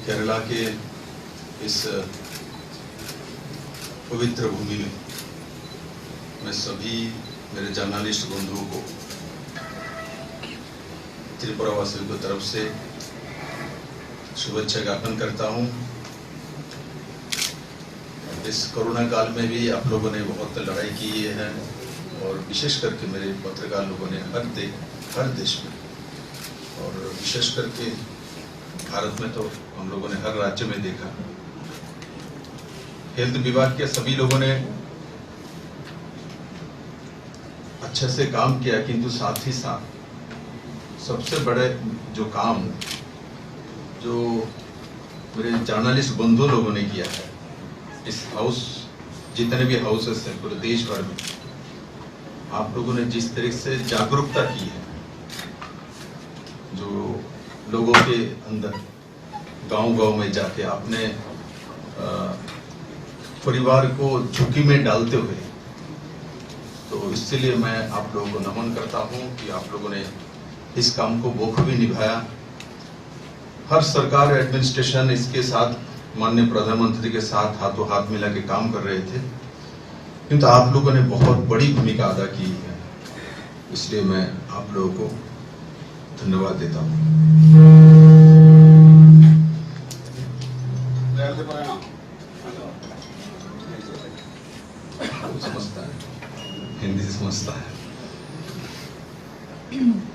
केरला के इस पवित्र भूमि में मैं सभी मेरे जर्नलिस्ट बंधुओं को त्रिपुरा वासियों की तरफ से शुभेच्छा ज्ञापन करता हूं। इस कोरोना काल में भी आप लोगों ने बहुत लड़ाई की है और विशेष करके मेरे पत्रकार लोगों ने हर देश में और विशेष करके भारत में तो हम लोगों ने हर राज्य में देखा। हेल्थ विभाग के सभी लोगों ने अच्छे से काम किया, किंतु साथ ही साथ सबसे बड़े जो काम जो मेरे जर्नलिस्ट बंधु लोगों ने किया है, इस हाउस जितने भी हाउसेस हैं पूरे देश भर में, आप लोगों ने जिस तरह से जागरूकता की है, जो लोगों के अंदर गांव-गांव में जाके अपने परिवार को झुकी में डालते हुए, तो इसलिए मैं आप लोगों को नमन करता हूं कि आप लोगों ने इस काम को बखूबी निभाया। हर सरकार एडमिनिस्ट्रेशन इसके साथ माननीय प्रधानमंत्री के साथ हाथों हाथ मिला के काम कर रहे थे, किंतु आप लोगों ने बहुत बड़ी भूमिका अदा की है, इसलिए मैं आप लोगों को धन्यवाद देता हूँ। समझता है, हिंदी से समझता है।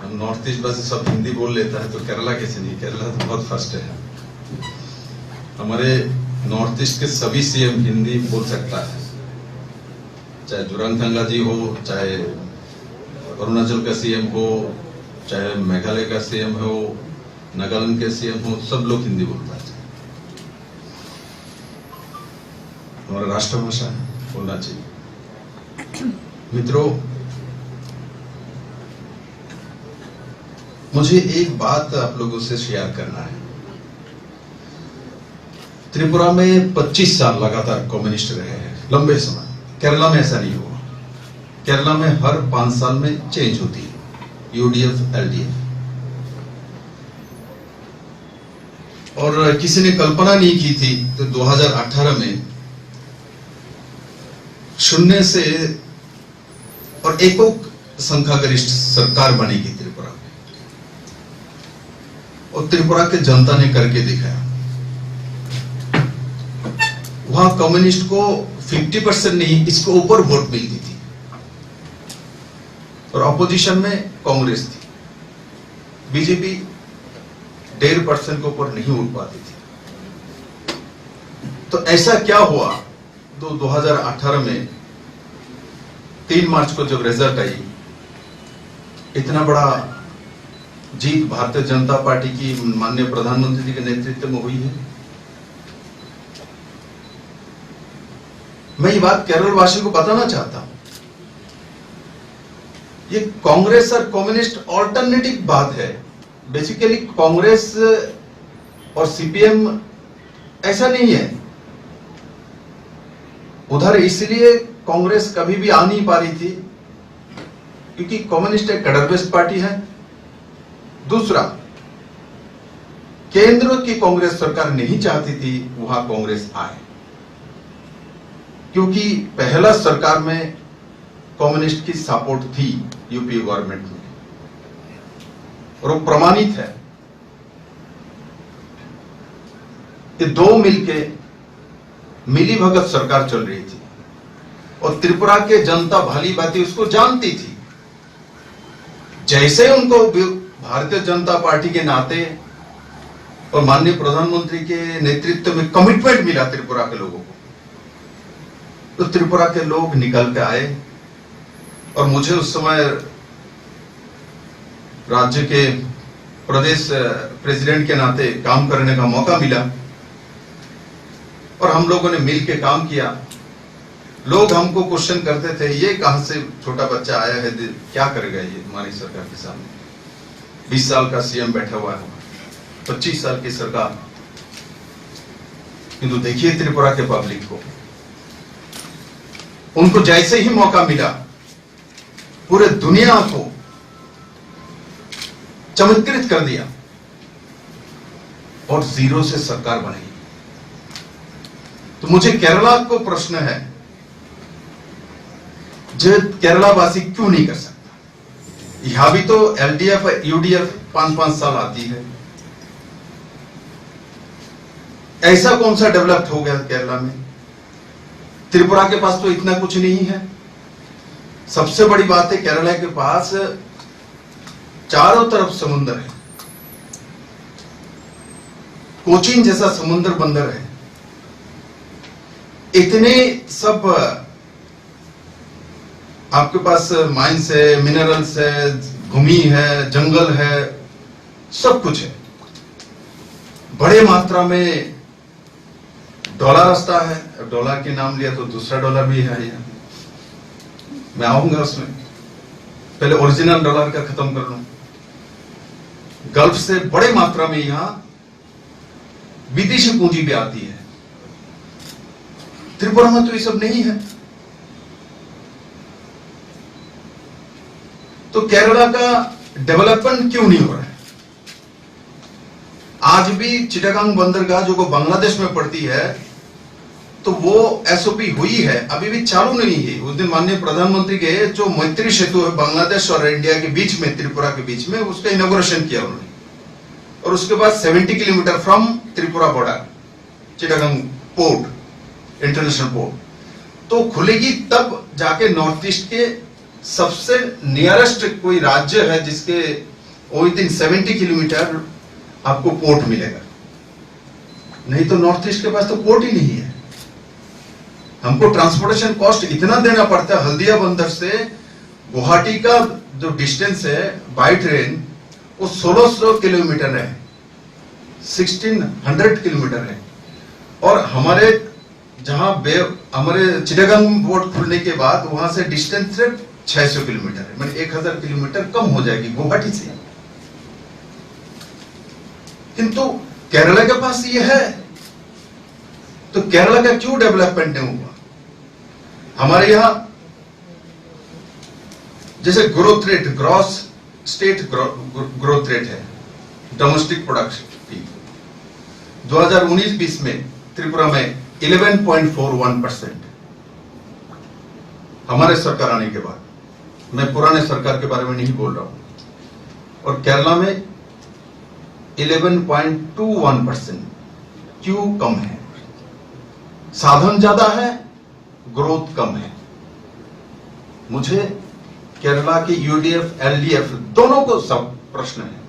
हम नॉर्थ ईस्ट बस सब हिंदी बोल लेता है, तो केरला कैसे नहीं? केरला तो बहुत फर्स्ट है। हमारे नॉर्थ ईस्ट के सभी सीएम हिंदी बोल सकता है, चाहे जोरामथंगा जी हो, चाहे अरुणाचल का सीएम हो, चाहे मेघालय का सीएम हो, नागालैंड के सीएम हो, सब लोग हिंदी बोलता है। हमारा राष्ट्रभाषा बोलना चाहिए। मित्रों, मुझे एक बात आप लोगों से शेयर करना है। त्रिपुरा में 25 साल लगातार कम्युनिस्ट रहे हैं, लंबे समय। केरला में ऐसा नहीं हुआ। केरला में हर 5 साल में चेंज होती है, यूडीएफ, एलडीएफ। और किसी ने कल्पना नहीं की थी तो 2018 में शून्य से और एकोक संख्यागरिष्ठ सरकार बनेगी त्रिपुरा में, और त्रिपुरा के जनता ने करके दिखाया। वहां कम्युनिस्ट को 50% नहीं, इसको ऊपर वोट मिलती थी, और अपोजिशन में कांग्रेस थी। बीजेपी 1.5% के ऊपर नहीं उठ पाती थी। तो ऐसा क्या हुआ? तो 2018 में 3 मार्च को जब रिजल्ट आई, इतना बड़ा जीत भारतीय जनता पार्टी की माननीय प्रधानमंत्री जी के नेतृत्व में हुई है। मैं ये बात केरल वासियों को बताना चाहता हूं। ये कांग्रेस और कम्युनिस्ट ऑल्टरनेटिव बात है। बेसिकली कांग्रेस और सीपीएम ऐसा नहीं है। उधर इसलिए कांग्रेस कभी भी आ नहीं पा रही थी क्योंकि कम्युनिस्ट एक कट्टरवादी पार्टी है। दूसरा, केंद्र की कांग्रेस सरकार नहीं चाहती थी वहां कांग्रेस आए, क्योंकि पहला सरकार में कम्युनिस्ट की सपोर्ट थी यूपी गवर्नमेंट में, और वो प्रमाणित है। ये दो मिलके मिलीभगत सरकार चल रही थी, और त्रिपुरा के जनता भली भांति उसको जानती थी। जैसे उनको भारतीय जनता पार्टी के नाते और माननीय प्रधानमंत्री के नेतृत्व में कमिटमेंट मिला त्रिपुरा के लोगों को, तो त्रिपुरा के लोग निकल के आए। और मुझे उस समय राज्य के प्रदेश प्रेसिडेंट के नाते काम करने का मौका मिला, और हम लोगों ने मिलकर काम किया। लोग हमको क्वेश्चन करते थे, ये कहां से छोटा बच्चा आया है, क्या करेगा ये हमारी सरकार के सामने? 20 साल का सीएम बैठा हुआ है, 25 साल की सरकार। किंतु देखिए त्रिपुरा के पब्लिक को, उनको जैसे ही मौका मिला पूरे दुनिया को चमत्कृत कर दिया। और जीरो से सरकार बनेगी। तो मुझे केरला को प्रश्न है, जो केरला वासी क्यों नहीं कर सकता? यहां भी तो एलडीएफ यूडीएफ 5-5 साल आती है। ऐसा कौन सा डेवलप्ड हो गया केरला में? त्रिपुरा के पास तो इतना कुछ नहीं है। सबसे बड़ी बात है, केरला के पास चारों तरफ समुद्र है, कोचीन जैसा समुद्र बंदर है, इतने सब आपके पास माइंस है, मिनरल्स है, भूमि है, जंगल है, सब कुछ है। बड़े मात्रा में डॉलर रास्ता है। डॉलर के नाम लिया तो दूसरा डॉलर भी है यहाँ, मैं आऊंगा उसमें। पहले ओरिजिनल डॉलर का खत्म कर लूं। गल्फ से बड़े मात्रा में यहां विदेशी पूंजी भी आती है। त्रिपुरा में तो ये सब नहीं है। तो केरला का डेवलपमेंट क्यों नहीं हो रहा है? आज भी चिटागांग बंदरगाह जो बांग्लादेश में पड़ती है, तो वो एसओपी हुई है, अभी भी चालू नहीं है। उस दिन माननीय प्रधानमंत्री के जो मैत्री सेतु है बांग्लादेश और इंडिया के बीच में, त्रिपुरा के बीच में, उसका इनॉग्रेशन किया उन्होंने। और उसके बाद 70 kilometre from Tripura border Chittagong port, international port तो खुलेगी, तब जाके नॉर्थ ईस्ट के सबसे नियरेस्ट कोई राज्य है जिसके विद इन 70 किलोमीटर आपको पोर्ट मिलेगा। नहीं तो नॉर्थ ईस्ट के पास तो पोर्ट ही नहीं है। हमको ट्रांसपोर्टेशन कॉस्ट इतना देना पड़ता है। हल्दिया बंदर से गुवाहाटी का जो डिस्टेंस है बाय ट्रेन, वो 1600 किलोमीटर है, 1600 किलोमीटर है। और हमारे जहां हमारे चिटागांग पोर्ट खुलने के बाद वहां से डिस्टेंस सिर्फ 600 किलोमीटर है, मतलब 1000 किलोमीटर कम हो जाएगी गुवाहाटी से। किंतु केरला के पास ये है, तो केरला का क्यों डेवलपमेंट नहीं हुआ? हमारे यहां जैसे growth rate, gross state growth rate है, डोमेस्टिक प्रोडक्शन की 2019-20 में त्रिपुरा में 11.41%। हमारे सरकार आने के बाद, मैं पुराने सरकार के बारे में नहीं बोल रहा हूं, और केरला में 11.21%। क्यों कम है? साधन ज्यादा है, ग्रोथ कम है। मुझे केरला के यूडीएफ एलडीएफ दोनों को सब प्रश्न है,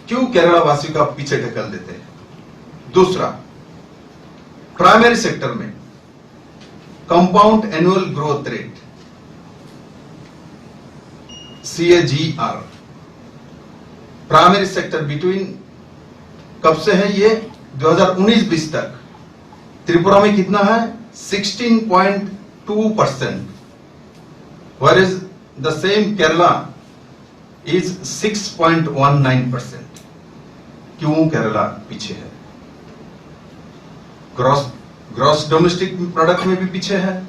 क्यों केरला वासी को पीछे ढकेल देते हैं? दूसरा, प्राइमरी सेक्टर में compound annual growth rate CAGR, primary sector between कब से है ये? 2019-20 तक त्रिपुरा में कितना है? 16.2%, whereas the same Kerala is 6.19%. क्यों केरला पीछे है? ग्रॉस डोमेस्टिक प्रोडक्ट में भी पीछे है,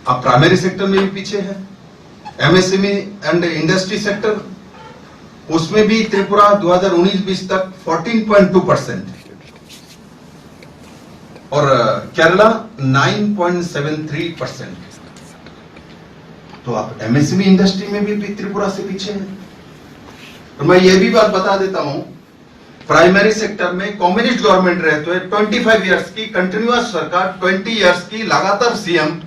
अब प्राइमरी सेक्टर में भी पीछे है, एमएसएमई एंड इंडस्ट्री सेक्टर उसमें भी त्रिपुरा 2019-20 तक 14.2% और केरला 9.73%। तो आप एमएसएमई इंडस्ट्री में भी त्रिपुरा से पीछे है। तो मैं ये भी बात बता देता हूं, प्राइमरी सेक्टर में कम्युनिस्ट गवर्नमेंट रहते हुए 25 इयर्स की कंटिन्यूअस सरकार, 20 इयर्स की लगातार सीएम,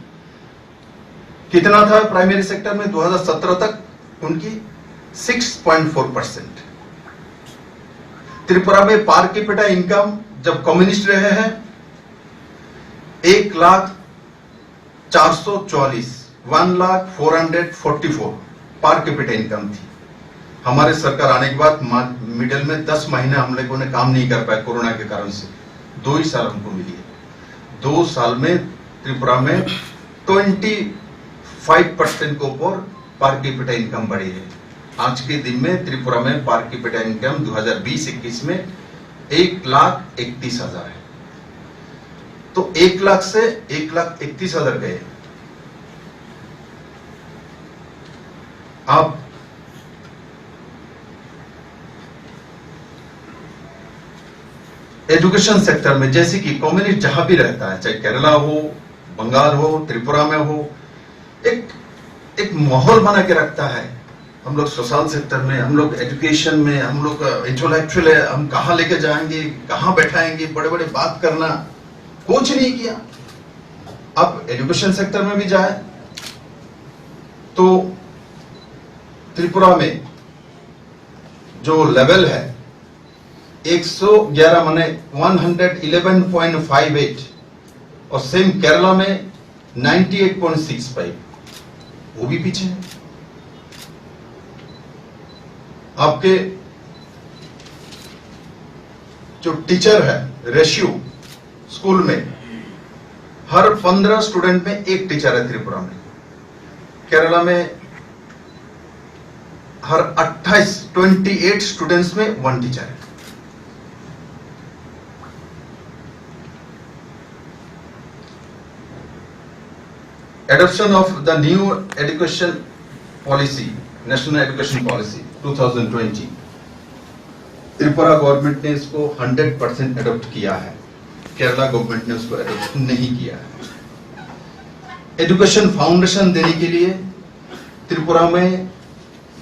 कितना था प्राइमरी सेक्टर में? 2017 तक उनकी 6.4%। त्रिपुरा में पर कैपिटा इनकम जब कम्युनिस्ट रहे हैं 1,04,444, 1,04,444 पर कैपिटा इनकम थी। हमारे सरकार आने के बाद मिडिल में 10 महीने हम लोगों ने काम नहीं कर पाए कोरोना के कारण से, 2 ही साल हमको मिली है। 2 साल में त्रिपुरा में 25% के ऊपर पर कैपिटा इनकम बढ़ी है। आज के दिन में त्रिपुरा में पर कैपिटा इनकम 2020-21 में 1,31,000 है। तो 1 लाख से 1,31,000 गए। अब एजुकेशन सेक्टर में, जैसे कि कम्युनिस्ट जहां भी रहता है, चाहे केरला हो, बंगाल हो, त्रिपुरा में हो, एक माहौल बना के रखता है। हम लोग सोशल सेक्टर में, हम लोग एजुकेशन में, हम लोग इंटेलेक्चुअल है, हम कहाँ लेके जाएंगे, कहाँ बैठाएंगे, बड़े बड़े बात करना, कुछ नहीं किया। अब एजुकेशन सेक्टर में भी जाए तो त्रिपुरा में जो लेवल है 111 माने 111.58 और सेम केरला में 98.65, वो भी पीछे है। आपके जो टीचर है रेशियो स्कूल में, हर 15 स्टूडेंट में एक टीचर है त्रिपुरा में। केरला में हर 28 स्टूडेंट्स में 1 टीचर है। Adoption of the new education policy, National Education Policy 2020, Tripura government ने इसको 100% अडॉप्ट किया है, केरला गवर्नमेंट ने उसको अडॉप्ट नहीं किया है। एजुकेशन फाउंडेशन देने के लिए त्रिपुरा में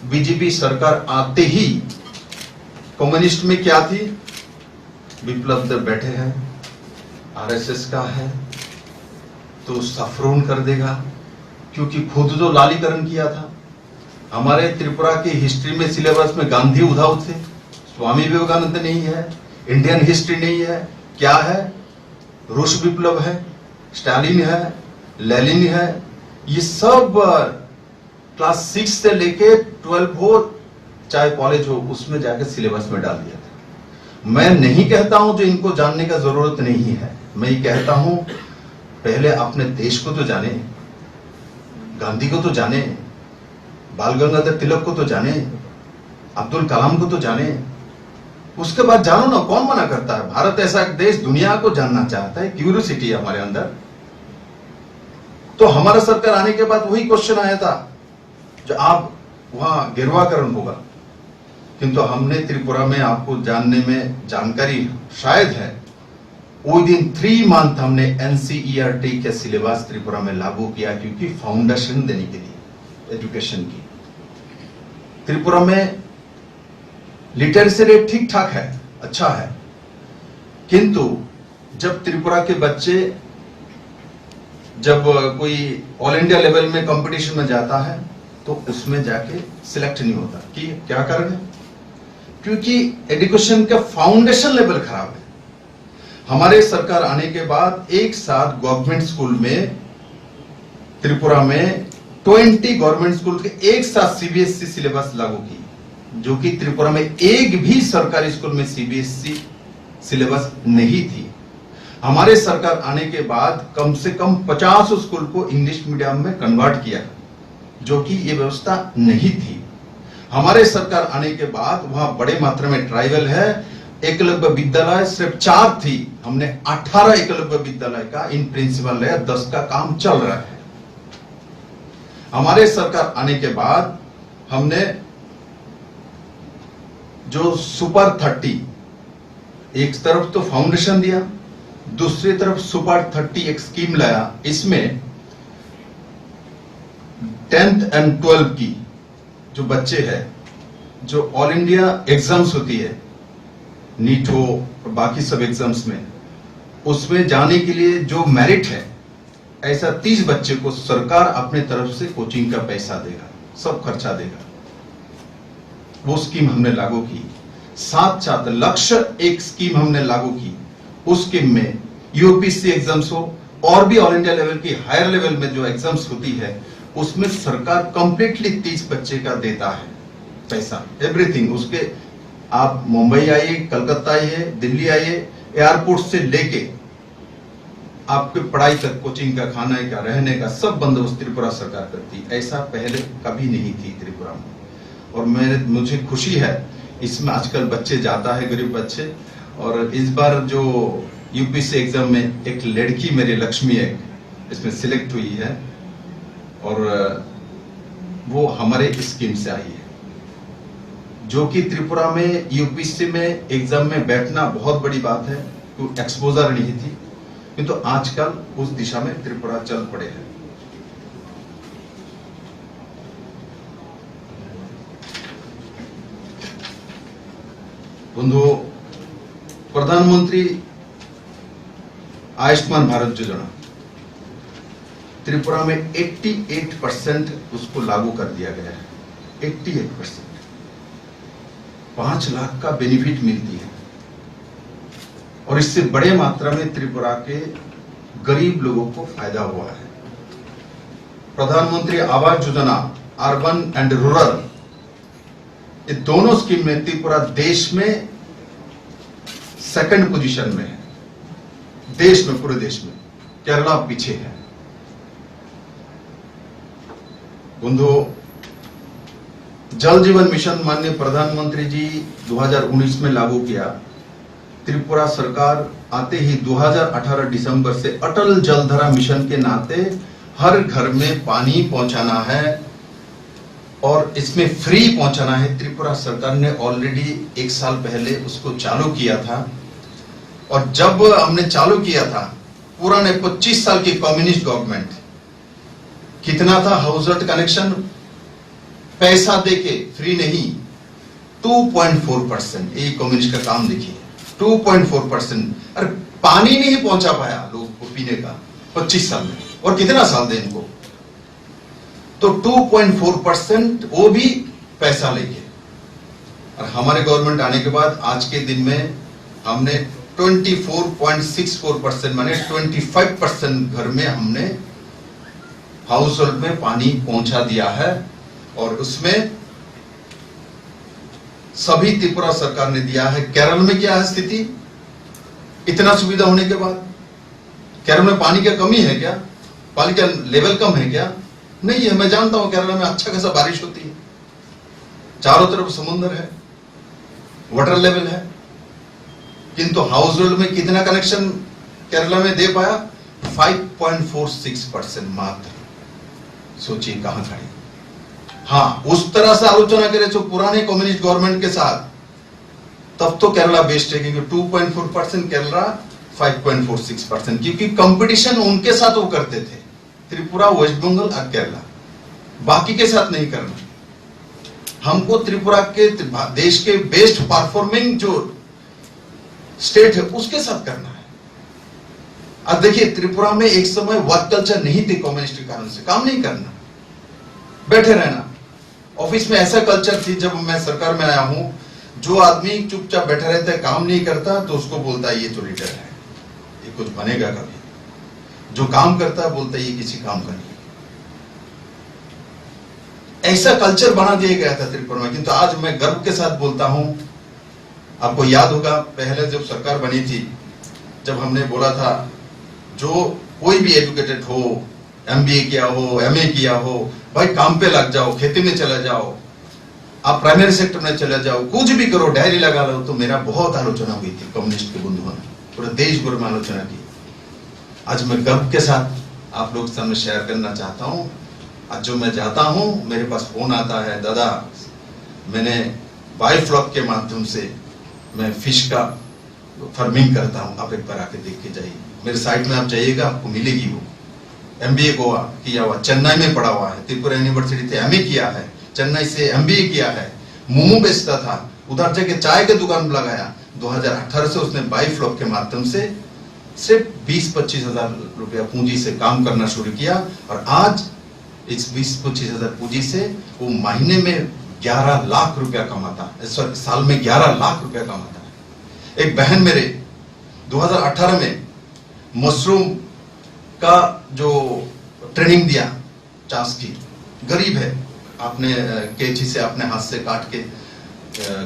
बीजेपी सरकार आते ही कम्युनिस्ट में क्या थी, विप्लव देव बैठे हैं, आरएसएस का है तो सफरून कर देगा, क्योंकि खुद जो लालीकरण किया था। हमारे त्रिपुरा की हिस्ट्री में सिलेबस में गांधी उद्धव थे, स्वामी विवेकानंद नहीं है, इंडियन हिस्ट्री नहीं है, क्या है, रूस विप्लव है, स्टालिन है, लेनिन है, ये सब क्लास 6 से लेके 12 हो, चाहे कॉलेज हो, उसमें जाकर सिलेबस में डाल दिया था। मैं नहीं कहता हूं जो इनको जानने का जरूरत नहीं है, मैं ये कहता हूं पहले अपने देश को तो जाने, गांधी को तो जाने, बाल गंगाधर तिलक को तो जाने, अब्दुल कलाम को तो जाने, उसके बाद जानो ना, कौन मना करता है। भारत ऐसा एक देश दुनिया को जानना चाहता है, क्यूरियोसिटी है हमारे अंदर। तो हमारा सरकार आने के बाद वही क्वेश्चन आया था जो आप वहां गिरवाकरण होगा, किंतु हमने त्रिपुरा में आपको जानने में जानकारी शायद है, विद इन 3 मंथ हमने एनसीईआरटी के सिलेबस त्रिपुरा में लागू किया, क्योंकि फाउंडेशन देने के लिए एजुकेशन की। त्रिपुरा में लिटरेसी रेट ठीक ठाक है, अच्छा है, किंतु जब त्रिपुरा के बच्चे जब कोई ऑल इंडिया लेवल में कंपटीशन में जाता है तो उसमें जाके सिलेक्ट नहीं होता। कि क्या कारण है? क्योंकि एजुकेशन का फाउंडेशन लेवल खराब है। हमारे सरकार आने के बाद एक साथ गवर्नमेंट स्कूल में त्रिपुरा में 20 गवर्नमेंट स्कूल के एक साथ सीबीएसई सिलेबस लागू की, जो कि त्रिपुरा में एक भी सरकारी स्कूल में सीबीएसई सिलेबस नहीं थी। हमारे सरकार आने के बाद कम से कम 50 स्कूल को इंग्लिश मीडियम में कन्वर्ट किया, जो कि ये व्यवस्था नहीं थी। हमारे सरकार आने के बाद वहां बड़े मात्रा में ट्राइबल है। एकलव्य विद्यालय सिर्फ 4 थी, हमने 18 एकलव्य विद्यालय का इन प्रिंसिपल है, 10 का काम चल रहा है। हमारे सरकार आने के बाद हमने जो सुपर 30, एक तरफ तो फाउंडेशन दिया, दूसरी तरफ सुपर 30 एक स्कीम लाया। इसमें 10th एंड 12th की जो बच्चे हैं, जो ऑल इंडिया एग्जाम्स होती है, नीट हो और बाकी सब एग्जाम्स में, उसमें जाने के लिए जो मेरिट है, ऐसा 30 बच्चे को सरकार अपने तरफ से कोचिंग का पैसा देगा, सब खर्चा देगा। वो स्कीम हमने लागू की। साथ साथ लक्ष्य एक स्कीम हमने लागू की। उस स्कीम में यूपीएससी एग्जाम्स हो और भी ऑल इंडिया लेवल की हायर लेवल में जो एग्जाम्स होती है, उसमें सरकार कंप्लीटली 30 बच्चे का देता है पैसा, एवरीथिंग। उसके आप मुंबई आइए, कलकत्ता आइए, दिल्ली आइए, एयरपोर्ट से लेके आपके पढ़ाई तक, कोचिंग का, खाने का, रहने का सब बंदोबस्त त्रिपुरा सरकार करती। ऐसा पहले कभी नहीं थी त्रिपुरा में। और मुझे खुशी है इसमें आजकल बच्चे जाता है, गरीब बच्चे। और इस बार जो यूपीएससी एग्जाम में एक लड़की मेरी लक्ष्मी है, इसमें सिलेक्ट हुई है और वो हमारे स्कीम से आई है, जो कि त्रिपुरा में यूपीएससी में एग्जाम में बैठना बहुत बड़ी बात है। एक्सपोजर नहीं थी, किंतु आजकल उस दिशा में त्रिपुरा चल पड़े हैं। बंधुओं, प्रधानमंत्री आयुष्मान भारत योजना त्रिपुरा में 88% उसको लागू कर दिया गया है। 88% 5 लाख का बेनिफिट मिलती है और इससे बड़े मात्रा में त्रिपुरा के गरीब लोगों को फायदा हुआ है। प्रधानमंत्री Awas Yojana urban and rural, ये दोनों स्कीम में त्रिपुरा देश में सेकंड पोजीशन में है। देश में, पूरे देश में केरला पीछे है। बंधुओं, जल जीवन मिशन माननीय प्रधानमंत्री जी 2019 में लागू किया। त्रिपुरा सरकार आते ही 2018 दिसंबर से अटल जलधारा मिशन के नाते हर घर में पानी पहुंचाना है और इसमें फ्री पहुंचाना है। त्रिपुरा सरकार ने ऑलरेडी 1 साल पहले उसको चालू किया था और जब हमने चालू किया था, पुराने 25 साल की कम्युनिस्ट गवर्नमेंट, कितना था हाउस होल्ड कनेक्शन? पैसा देके, फ्री नहीं, 2.4%। ये कम्युनिस्ट का काम देखिए, 2.4%। अरे पानी नहीं पहुंचा पाया लोग को पीने का 25 साल में, और कितना साल दे इनको? तो 2.4%, वो भी पैसा लेके। और हमारे गवर्नमेंट आने के बाद आज के दिन में हमने 24.64%, माने 25% घर में हमने हाउस होल्ड में पानी पहुंचा दिया है। और उसमें सभी त्रिपुरा सरकार ने दिया है। केरल में क्या है स्थिति? इतना सुविधा होने के बाद केरल में पानी की कमी है क्या? पानी का लेवल कम है क्या? नहीं है। मैं जानता हूं केरला में अच्छा खासा बारिश होती है, चारों तरफ समुद्र है, वाटर लेवल है, किंतु हाउस होल्ड में कितना कनेक्शन केरला में दे पाया? 5.46% मात्र। सोचिए कहां खड़े। हाँ, उस तरह से आलोचना करें जो पुराने कम्युनिस्ट गवर्नमेंट के साथ, तब तो केरला बेस्ट है, क्योंकि 2.4%, केरला 5.46%, क्योंकि कंपटीशन उनके साथ वो करते थे, त्रिपुरा, वेस्ट बंगाल और केरला, बाकी के साथ नहीं करना। हमको त्रिपुरा के देश के बेस्ट परफॉर्मिंग जो स्टेट है उसके साथ करना है। अब देखिए, त्रिपुरा में एक समय वर्क कल्चर नहीं थी, कम्युनिस्ट के कारण से काम नहीं करना, बैठे रहना। ऑफिस में ऐसा कल्चर थी, जब मैं सरकार में आया हूं, जो आदमी चुपचाप बैठा रहता है, काम नहीं करता, तो उसको बोलता है ये तो लीडर है, ये कुछ बनेगा कभी। जो काम करता है बोलता है ये किसी काम का नहीं। ऐसा कल्चर बना दिया गया था त्रिपुरा में। किंतु आज मैं गर्व के साथ बोलता हूं, आपको याद होगा पहले जब सरकार बनी थी, जब हमने बोला था जो कोई भी एजुकेटेड हो, एमबीए किया हो, एमए किया हो, भाई काम पे लग जाओ, खेती में चले जाओ, आप प्राइमरी सेक्टर में चले जाओ, कुछ भी करो, डायरी लगा लो। तो मेरा बहुत आलोचना हुई थी कम्युनिस्ट के बंधुओं ने, पूरे देश भर में आलोचना की। आज मैं गर्व के साथ आप लोग सामने शेयर करना चाहता हूं। आज जो मैं जाता हूं, मेरे पास फोन आता है, दादा मैंने बायोफ्लॉक के माध्यम से मैं फिश का फार्मिंग करता हूं, आप एक बार आके देख के जाइए। मेरे साइट में आप जाइएगा, आपको मिलेगी। वो एमबीए गोवा किया हुआ, चेन्नई में पढ़ा हुआ है, त्रिपुरा यूनिवर्सिटी से एमए किया है, चेन्नई से एमबीए किया है, मोमो बेचता था, उधर जाके चाय की दुकान लगाया। 2018 से उसने बायोफ्लॉक के माध्यम से सिर्फ 20-25 हजार रुपया पूंजी से काम करना शुरू किया। और आज इस 20-25 हजार पूंजी से वो महीने में 11 लाख रुपया कमाता है, साल में 11 लाख रुपया कमाता है। एक बहन मेरे 2018 में मशरूम का जो ट्रेनिंग दिया, चांस की, गरीब है, आपने कैंची से अपने हाथ से काट के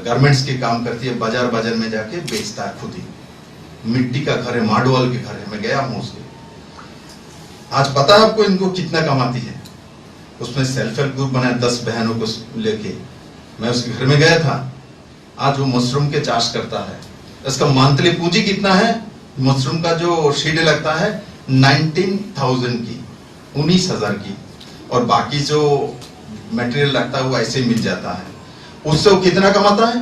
गारमेंट्स के काम करती है, बाजार में जाके बेचता है खुद ही। मिट्टी का घर है, माडवाल के घर है, मैं गया हूं उसके। आज पता है आपको इनको कितना कमाती है? उसमें सेल्फ हेल्प ग्रुप बनाया 10 बहनों को लेके, मैं उसके घर में गया था। आज वो मशरूम के चाष करता है। इसका मंथली पूंजी कितना है? मशरूम का जो शीड लगता है 19,000 की, 19,000 की, और बाकी जो मटेरियल लगता है वो ऐसे मिल जाता है। उससे वो कितना कमाता है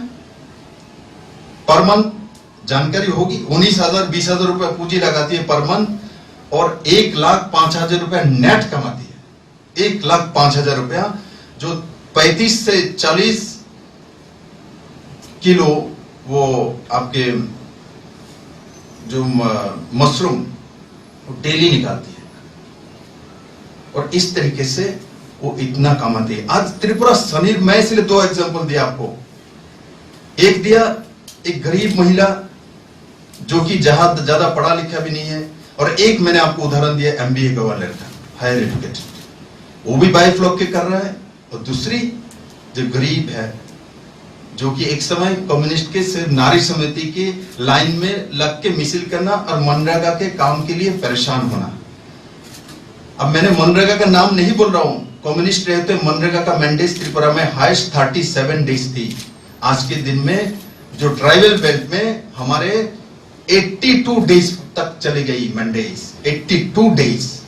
पर मंथ? जानकारी होगी। 19,000 20,000 रुपए पूंजी लगाती है पर मंथ और 1,05,000 रुपया नेट कमाती है। 1,05,000 रुपया, जो 35 से 40 किलो वो आपके जो मशरूम डेली निकालती है और इस तरीके से वो इतना कमाती है। आज त्रिपुरा शनिर, मैं इसलिए 2 एग्जांपल दिया आपको। एक दिया एक गरीब महिला जो कि ज्यादा पढ़ा लिखा भी नहीं है, और एक मैंने आपको उदाहरण दिया MBA का वाला लड़का, हायर एजुकेटेड, वो भी बायोफ्लॉक के कर रहा है। और दूसरी जो गरीब है, जो कि एक समय कम्युनिस्ट के सिर्फ नारी समिति की लाइन में लग के मिसिल करना और मनरेगा के काम के लिए परेशान होना। अब मैंने मनरेगा का नाम नहीं बोल रहा हूं, कम्युनिस्ट रहते मनरेगा का मैंडेट त्रिपुरा में हाईएस्ट 37 डेज थी। आज के दिन में जो ट्राइबल बेल्ट में हमारे 82 डेज तक चली गई मैंडेज, 82 डेज।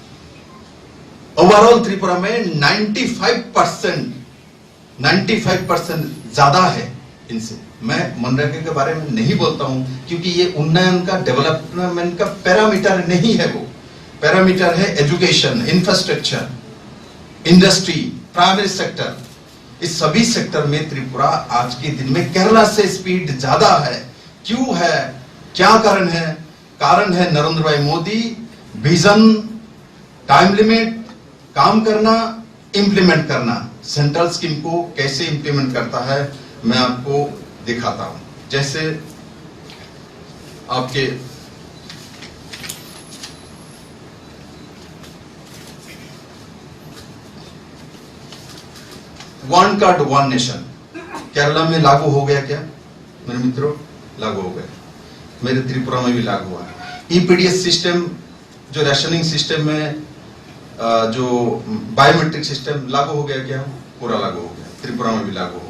ओवरऑल त्रिपुरा में 95% ज्यादा है इनसे। मैं मनरेगा के बारे में नहीं बोलता हूं क्योंकि ये उन्नयन का, डेवलपमेंट का पैरामीटर नहीं है। वो पैरामीटर है education, infrastructure, industry, primary sector. इस सभी सेक्टर में त्रिपुरा आज के दिन में केरला से स्पीड ज्यादा है। क्यों है, क्या कारण है? कारण है नरेंद्र भाई मोदी, विजन, टाइम लिमिट, काम करना, इंप्लीमेंट करना। सेंट्रल स्कीम को कैसे इंप्लीमेंट करता है मैं आपको दिखाता हूं। जैसे आपके one card one nation Kerala में लागू हो गया क्या मेरे मित्रों? लागू हो गया। मेरे त्रिपुरा में भी लागू हुआ। ईपीडीएस सिस्टम, जो राशनिंग सिस्टम में जो बायोमेट्रिक सिस्टम लागू हो गया क्या? पूरा लागू हो गया। त्रिपुरा में भी लागू हो गया।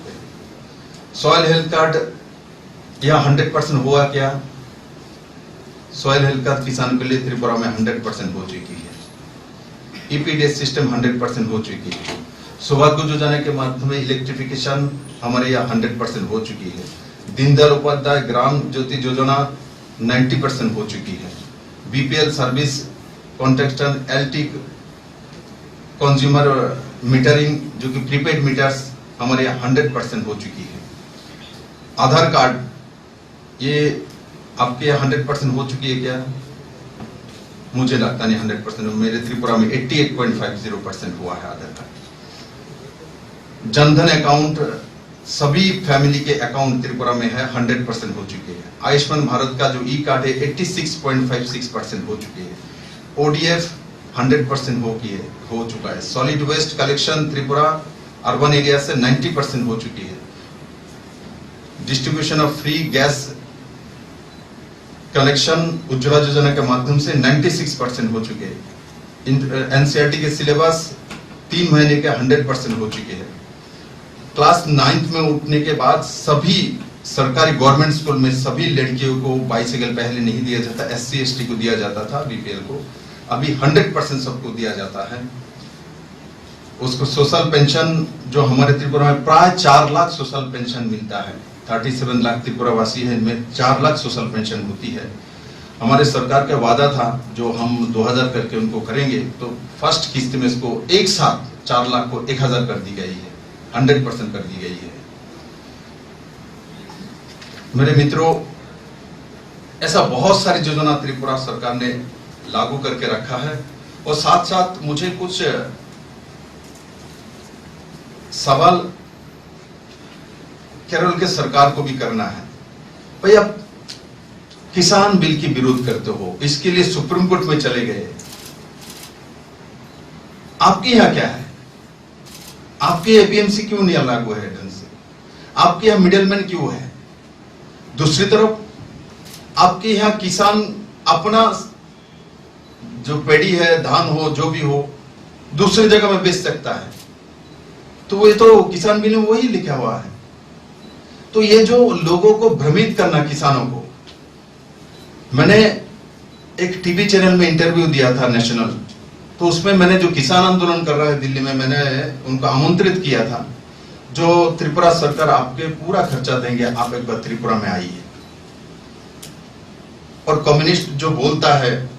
सॉइल हेल्थ कार्ड यहां 100% हुआ क्या? सॉइल हेल्थ कार्ड किसान के लिए त्रिपुरा में 100% हो चुकी है। ईपीडीएस सिस्टम 100% हो चुकी है। सौभाग्य योजना के माध्यम में इलेक्ट्रिफिकेशन हमारे यहाँ 100% हो चुकी है। दीनदयाल उपाध्याय ग्राम ज्योति योजना 90% हो चुकी है। BPL service contractor, LT consumer metering जो कि प्रीपेड मीटर्स हमारे यहाँ 100% हो चुकी है। आधार कार्ड ये आपके यहाँ 100% हो चुकी है क्या? मुझे लगता नहीं 100%। मेरे त्रिपुरा में 88.50% हुआ है आधार कार्ड। जनधन अकाउंट, सभी फैमिली के अकाउंट त्रिपुरा में है 100% हो चुके हैं। आयुष्मान भारत का जो ई कार्ड है 86.56% हो चुके हैं। ओडीएफ 100% हो चुका है। Solid waste collection Tripura urban area से 90% हो चुकी है। Distribution of free gas collection Ujjwala Yojana के माध्यम से 96% हो चुके हैं। एनसीईआरटी के सिलेबस 3 महीने के 100% हो चुके हैं। क्लास 9th में उठने के बाद सभी सरकारी गवर्नमेंट स्कूल में सभी लड़कियों को बाइसिकल पहले नहीं दिया जाता, SC ST को दिया जाता था, बीपीएल को अभी 100% सबको दिया जाता है। उसको सोशल पेंशन जो हमारे त्रिपुरा में प्राय 4 लाख सोशल पेंशन मिलता है। 37 लाख त्रिपुरा वासी है, इनमें 4 लाख सोशल पेंशन होती है। हमारे सरकार का वादा था जो हम 2000 करके उनको करेंगे, तो फर्स्ट किस्त में इसको एक साथ 4 लाख को 1000 कर दी गई है, 100% कर दी गई है। मेरे मित्रों, ऐसा बहुत सारी योजना त्रिपुरा सरकार ने लागू करके रखा है। और साथ साथ मुझे कुछ सवाल केरल के सरकार को भी करना है। भाई आप किसान बिल की विरोध करते हो, इसके लिए सुप्रीम कोर्ट में चले गए। आपके यहां क्या है? आपके एपीएमसी क्यों नहीं लागू है ढंग से? आपके यहां मिडिलमैन क्यों है? दूसरी तरफ आपके यहां किसान अपना जो पेड़ी है, धान हो, जो भी हो, दूसरी जगह में बेच सकता है, तो ये तो किसान बिल में वही लिखा हुआ है। तो ये जो लोगों को भ्रमित करना, किसानों को, मैंने एक टीवी चैनल में इंटरव्यू दिया था नेशनल, तो उसमें मैंने जो किसान आंदोलन कर रहा है दिल्ली में, मैंने उनको आमंत्रित किया था, जो त्रिपुरा सरकार आपके पूरा खर्चा देंगे, आप एक बार त्रिपुरा में आइए। और कम्युनिस्ट जो बोलता है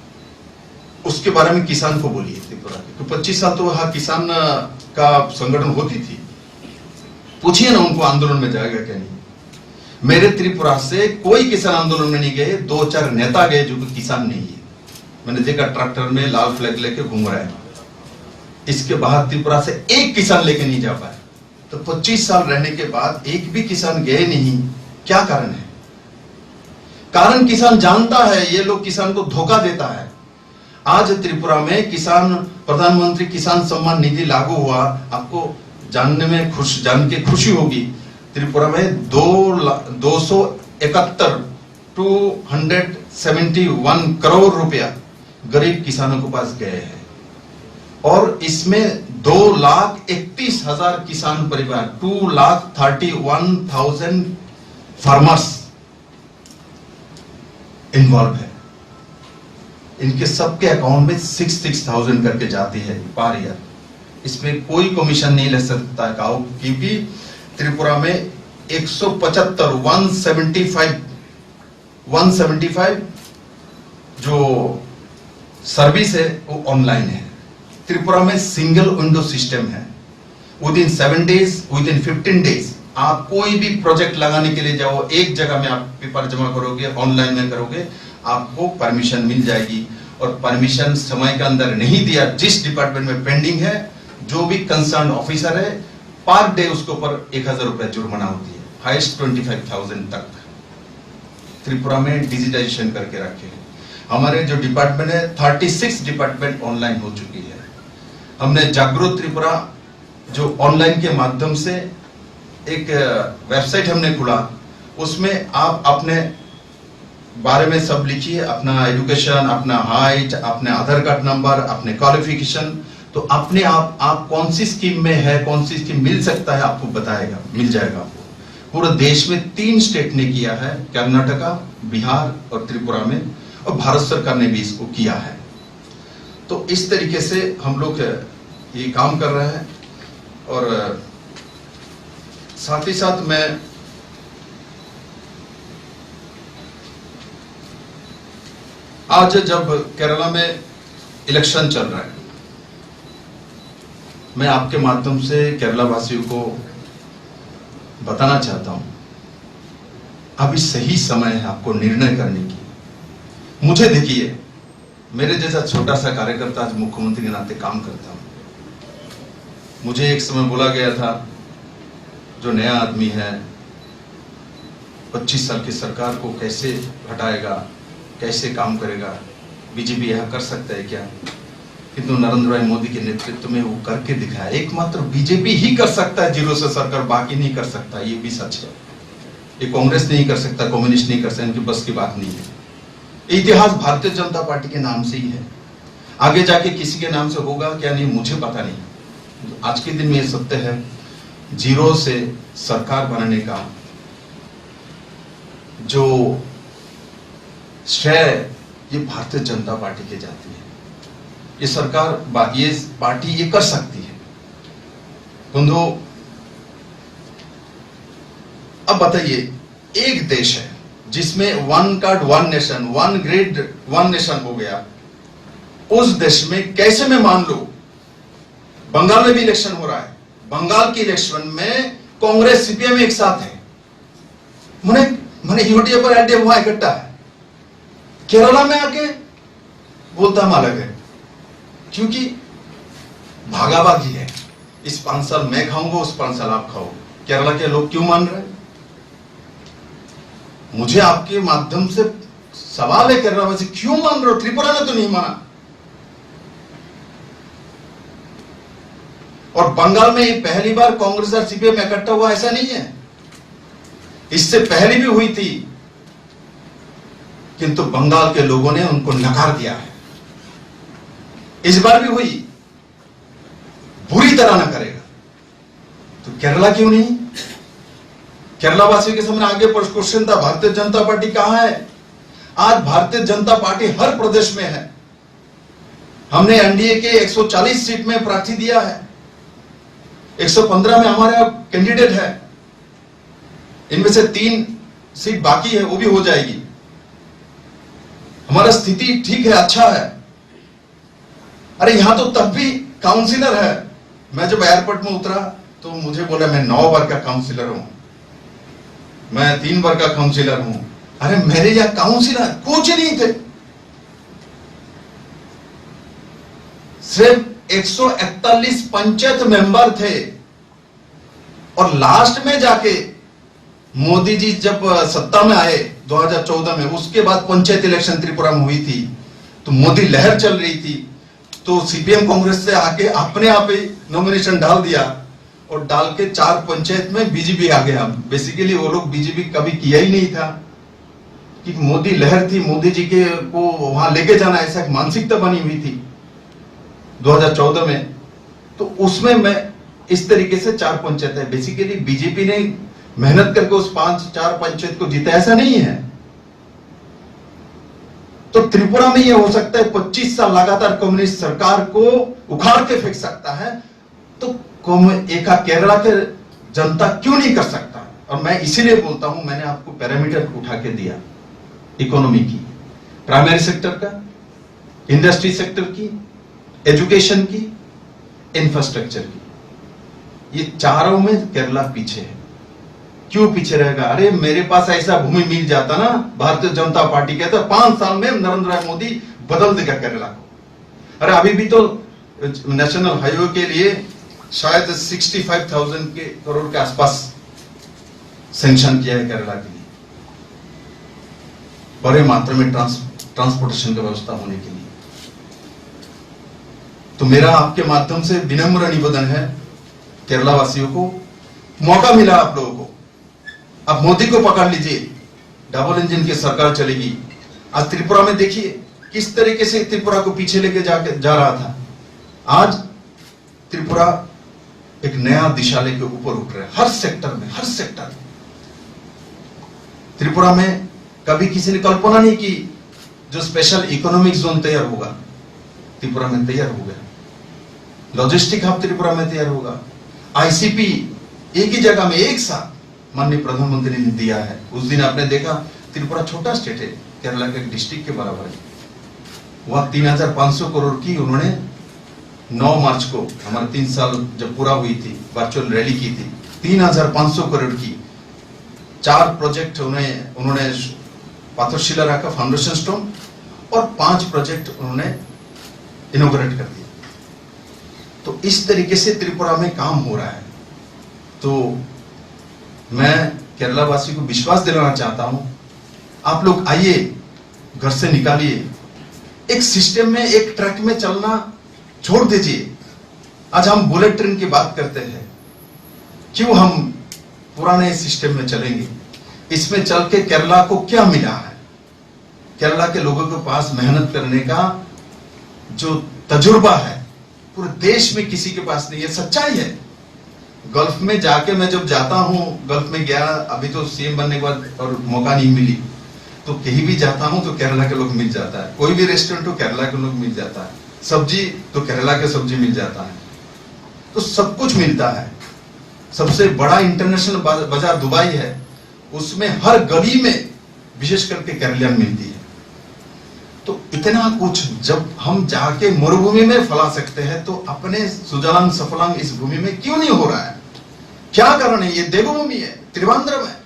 उसके बारे में किसान को बोलिए त्रिपुरा के। तो 25 साल तो वहां किसान का संगठन होती थी, पूछिए ना उनको आंदोलन में जाएगा क्या नहीं। मेरे त्रिपुरा से कोई किसान आंदोलन में नहीं गए, 2-4 नेता गए जो कि किसान नहीं है। मैंने देखा ट्रैक्टर में लाल फ्लैग लेके घूम रहा है, इसके बाहर त्रिपुरा से एक किसान लेके नहीं जा पाया। तो 25 साल रहने के बाद एक भी किसान गए नहीं, क्या कारण है? कारण किसान जानता है ये लोग किसान को धोखा देता है। आज त्रिपुरा में किसान प्रधानमंत्री किसान सम्मान निधि लागू हुआ, आपको जान के खुशी होगी। त्रिपुरा में 271 करोड़ रुपया गरीब किसानों के पास गए हैं और इसमें 2,31,000 किसान परिवार, 2,31,000 फार्मर्स इन्वॉल्व है। इनके सबके अकाउंट में 6,000 करके जाती है पर ईयर। इसमें कोई कमीशन नहीं ले सकता है क्योंकि त्रिपुरा में 175 जो सर्विस है वो ऑनलाइन है। त्रिपुरा में सिंगल विंडो सिस्टम है। विदिन 7 डेज, विदिन 15 डेज आप कोई भी प्रोजेक्ट लगाने के लिए जाओ, एक जगह में आप पेपर जमा करोगे, ऑनलाइन में करोगे, आपको परमिशन मिल जाएगी। और परमिशन समय के अंदर नहीं दिया, जिस डिपार्टमेंट में पेंडिंग है, जो भी कंसर्न ऑफिसर है, पर डे उसके ऊपर 1,000 रुपए जुर्माना होती है, हाईएस्ट 25,000 तक। त्रिपुरा में डिजिटाइजेशन करके रखे हैं। हमारे जो डिपार्टमेंट है 36 डिपार्टमेंट ऑनलाइन हो चुकी है। हमने जागरूक त्रिपुरा जो ऑनलाइन के माध्यम से एक वेबसाइट हमने खुला, उसमें आप अपने बारे में सब लिखिए, अपना एजुकेशन, अपना हाइट, अपने आधार कार्ड नंबर, अपने क्वालिफिकेशन, तो अपने आप कौन सी स्कीम में है, कौन सी स्कीम मिल सकता है आपको बताएगा, मिल जाएगा आपको। पूरे देश में 3 स्टेट ने किया है, कर्नाटका, बिहार और त्रिपुरा में, और भारत सरकार ने भी इसको किया है। तो इस तरीके से हम लोग ये काम कर रहे हैं। और साथ ही साथ मैं आज जब केरला में इलेक्शन चल रहा है, मैं आपके माध्यम से केरला वासियों को बताना चाहता हूं, अभी सही समय है आपको निर्णय करने की। मुझे देखिए, मेरे जैसा छोटा सा कार्यकर्ता आज मुख्यमंत्री के नाते काम करता हूं। मुझे एक समय बोला गया था, जो नया आदमी है 25 साल की सरकार को कैसे हटाएगा, कैसे काम करेगा, बीजेपी यह कर सकता है क्या? किंतु नरेंद्र भाई मोदी के नेतृत्व में वो करके दिखाया। एकमात्र बीजेपी ही कर सकता है जीरो से सरकार, बाकी नहीं कर सकता, ये भी सच है। ये कांग्रेस नहीं कर सकता, कम्युनिस्ट नहीं कर सकता, इनकी बस की बात नहीं है। इतिहास भारतीय जनता पार्टी के नाम से ही है, आगे जाके किसी के नाम से होगा क्या नहीं मुझे पता नहीं। आज के दिन में ये सत्य है, जीरो से सरकार बनाने का जो श्रेय ये भारतीय जनता पार्टी के जाती है। ये सरकार, ये पार्टी ये कर सकती है। बंधुओं, अब बताइए, एक देश है जिसमें 1 कार्ड 1 नेशन, 1 ग्रिड 1 नेशन हो गया, उस देश में कैसे मैं मान लूं? बंगाल में भी इलेक्शन हो रहा है, बंगाल के इलेक्शन में कांग्रेस सीपीएम एक साथ है, मैंने यूटीए पर एडे हुआ इकट्ठा है। केरला में आके बोलता हम अलग है, क्योंकि भागाभागी है। इस 5 साल मैं खाऊंगा, उस 5 साल आप खाओ। केरला के लोग क्यों मान रहे? मुझे आपके माध्यम से सवाल है, केरला में से क्यों मान रहे हो? त्रिपुरा ने तो नहीं माना। और बंगाल में पहली बार कांग्रेस और सीपीएम इकट्ठा हुआ, ऐसा नहीं है, इससे पहले भी हुई थी, किंतु बंगाल के लोगों ने उनको नकार दिया है। इस बार भी हुई, बुरी तरह न करेगा तो केरला क्यों नहीं? केरला वासियों के सामने आगे क्वेश्चन था, भारतीय जनता पार्टी कहां है? आज भारतीय जनता पार्टी हर प्रदेश में है। हमने एनडीए के 140 सीट में प्रार्थी दिया है, 115 में हमारा कैंडिडेट है, इनमें से 3 सीट बाकी है, वो भी हो जाएगी। हमारा स्थिति ठीक है, अच्छा है। अरे यहां तो तब भी काउंसिलर है। मैं जब एयरपोर्ट में उतरा तो मुझे बोला मैं 9 बार का काउंसिलर हूं, मैं 3 बार का काउंसिलर हूं। अरे मेरे यहां काउंसिलर कुछ नहीं थे, सिर्फ 141 पंचायत मेंबर थे। और लास्ट में जाके मोदी जी जब सत्ता में आए 2014 में, उसके बाद पंचायत इलेक्शन त्रिपुरा में हुई थी, तो मोदी लहर चल रही थी, तो सीपीएम कांग्रेस से आके अपने आप ही नॉमिनेशन डाल दिया और डाल के 4 पंचायत में बीजेपी आ गया। बेसिकली वो लोग बीजेपी कभी किया ही नहीं था, कि मोदी लहर थी, मोदी जी के को वहां लेके जाना, ऐसा एक मानसिकता बनी हुई थी 2014 में। तो उसमें मैं इस तरीके से 4 पंचायत है, बेसिकली बीजेपी ने मेहनत करके उस 5-4 पंचायत को जीता, ऐसा नहीं है। तो त्रिपुरा में यह हो सकता है 25 साल लगातार कम्युनिस्ट सरकार को उखाड़ के फेंक सकता है, तो एक केरला के जनता क्यों नहीं कर सकता? और मैं इसीलिए बोलता हूं, मैंने आपको पैरामीटर उठा के दिया, इकोनॉमी की, प्राइमरी सेक्टर का, इंडस्ट्री सेक्टर की, एजुकेशन की, इंफ्रास्ट्रक्चर की। ये चारों में केरला पीछे है। क्यों पीछे रहेगा? अरे मेरे पास ऐसा भूमि मिल जाता ना, भारतीय जनता पार्टी कहता 5 साल में नरेंद्र मोदी बदल देगा केरला को। अरे अभी भी तो नेशनल हाईवे के लिए शायद 65,000 करोड़ के आसपास सैंक्शन किया है केरला के लिए, बड़े मात्रा में ट्रांसपोर्टेशन की व्यवस्था होने के लिए। तो मेरा आपके माध्यम से विनम्र निवेदन है, केरला वासियों को मौका मिला आप लोगों को, अब मोदी को पकड़ लीजिए, डबल इंजन की सरकार चलेगी। आज त्रिपुरा में देखिए किस तरीके से त्रिपुरा को पीछे लेके जा रहा था, आज त्रिपुरा एक नया दिशा लेके ऊपर उठ रहा है, हर सेक्टर में, हर सेक्टर। त्रिपुरा में कभी किसी ने कल्पना नहीं की जो स्पेशल इकोनॉमिक जोन तैयार होगा, त्रिपुरा में तैयार हो गया। लॉजिस्टिक हब त्रिपुरा में तैयार होगा। आईसीपी एक ही जगह में एक साथ माननीय प्रधानमंत्री ने दिया है। उस दिन आपने देखा त्रिपुरा छोटा स्टेट है, केरला के डिस्ट्रिक्ट के बराबर है, वह 3,500 करोड़ की उन्होंने 9 मार्च को, हमारे 3 साल जब पूरा हुई थी, वर्चुअल रैली की थी, 3,500 करोड़ की 4 प्रोजेक्ट उन्होंने पाथरशिला रखा, फाउंडेशन स्टोन, और 5 प्रोजेक्ट उन्होंने इनॉग्रेट कर दिया। तो इस तरीके से त्रिपुरा में काम हो रहा है। तो मैं केरला वासी को विश्वास दिलाना चाहता हूं, आप लोग आइए, घर से निकालिए, एक सिस्टम में, एक ट्रैक में चलना छोड़ दीजिए। आज हम बुलेट ट्रेन की बात करते हैं, क्यों हम पुराने सिस्टम में चलेंगे? इसमें चल के केरला को क्या मिला है? केरला के लोगों के पास मेहनत करने का जो तजुर्बा है पूरे देश में किसी के पास नहीं है, सच्चाई है। गल्फ में जाके मैं जब जाता हूं, गल्फ में गया, अभी तो सीएम बनने के बाद और मौका नहीं मिली, तो कहीं भी जाता हूं तो केरला के लोग मिल जाता है, कोई भी रेस्टोरेंट हो केरला के लोग मिल जाता है, सब्जी तो केरला के सब्जी मिल जाता है, तो सब कुछ मिलता है। सबसे बड़ा इंटरनेशनल बाजार दुबई है, उसमें हर गली में विशेष करके केरलियन मिलती है। तो इतना कुछ जब हम जाके मरुभूमि में फैला सकते हैं, तो अपने सुजलाम सफलाम इस भूमि में क्यों नहीं हो रहा है? क्या कारण है? ये देवभूमि है, त्रिवेंद्रम है,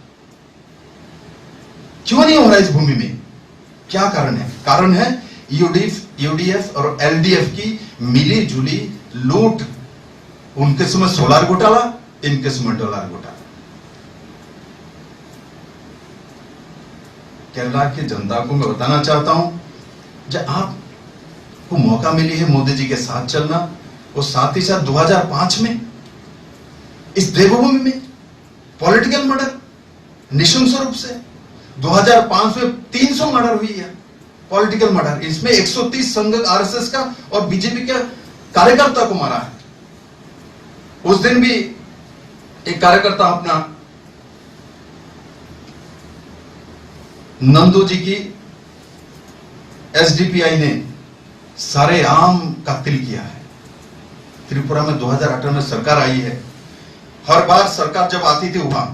क्यों नहीं हो रहा इस भूमि में? क्या कारण है? कारण है यूडीएफ और एलडीएफ की मिली जुली लूट। उनके समय सोलार घोटाला, इनके समय डॉलर घोटाला। केरला की जनता को मैं बताना चाहता हूं, जब आपको मौका मिली है मोदी जी के साथ चलना, और साथ ही साथ 2005 में इस देवभूमि में पॉलिटिकल मर्डर निशंस रूप से, 2005 में 300 मर्डर हुई है, पॉलिटिकल मर्डर। इसमें 130 संघ आरएसएस का और बीजेपी के कार्यकर्ता को मारा है। उस दिन भी एक कार्यकर्ता अपना नंदू जी की एसडीपीआई ने सारे आम कत्ल किया है। त्रिपुरा में 2018 में सरकार आई है, हर बार सरकार जब आती थी वहां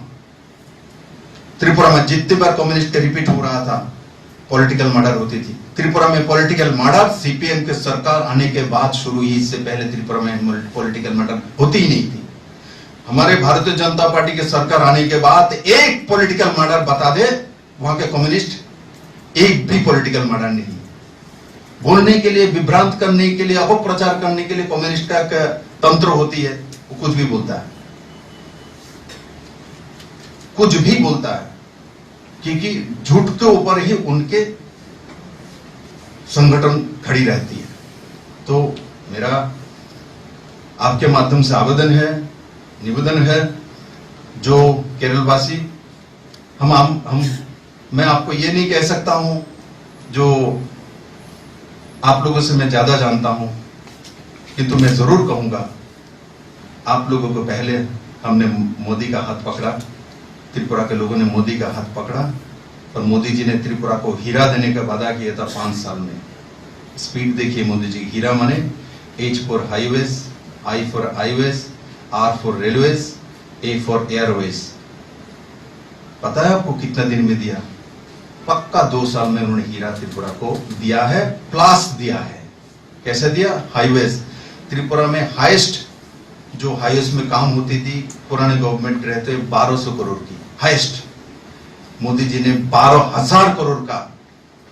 त्रिपुरा में जितनी बार कम्युनिस्ट का रिपीट हो रहा था, पॉलिटिकल मर्डर होती थी। त्रिपुरा में पॉलिटिकल मर्डर सीपीएम के सरकार आने के बाद शुरू हुई, इससे पहले त्रिपुरा में पॉलिटिकल मर्डर होती ही नहीं थी। हमारे भारतीय जनता पार्टी के सरकार आने के बाद एक पॉलिटिकल मर्डर बता दे वहां के कम्युनिस्ट, एक भी पॉलिटिकल मर्डर नहीं। बोलने के लिए, विभ्रांत करने के लिए, अपप्रचार करने के लिए कम्युनिस्ट का तंत्र होती है, वो कुछ भी बोलता है, कुछ भी बोलता है, क्योंकि झूठ के ऊपर ही उनके संगठन खड़ी रहती है। तो मेरा आपके माध्यम से आवेदन है, निवेदन है, जो केरलवासी हम मैं आपको ये नहीं कह सकता हूं जो आप लोगों से मैं ज्यादा जानता हूं, किंतु मैं जरूर कहूंगा आप लोगों को पहले हमने मोदी का हाथ पकड़ा, त्रिपुरा के लोगों ने मोदी का हाथ पकड़ा और मोदी जी ने त्रिपुरा को हीरा देने का वादा किया था 5 साल में। स्पीड देखिए मोदी जी, हीरा माने H for highways, I for highways, R for railways, A for Airways. पता है आपको कितना दिन में दिया? पक्का 2 साल में उन्होंने हीरा त्रिपुरा को दिया है, प्लस दिया है। कैसे दिया? हाईवेज त्रिपुरा में हाईएस्ट, जो हाईवेज में काम होती थी पुराने गवर्नमेंट रहते 1200 करोड़ की, हाईएस्ट मोदी जी ने 12,000 करोड़ का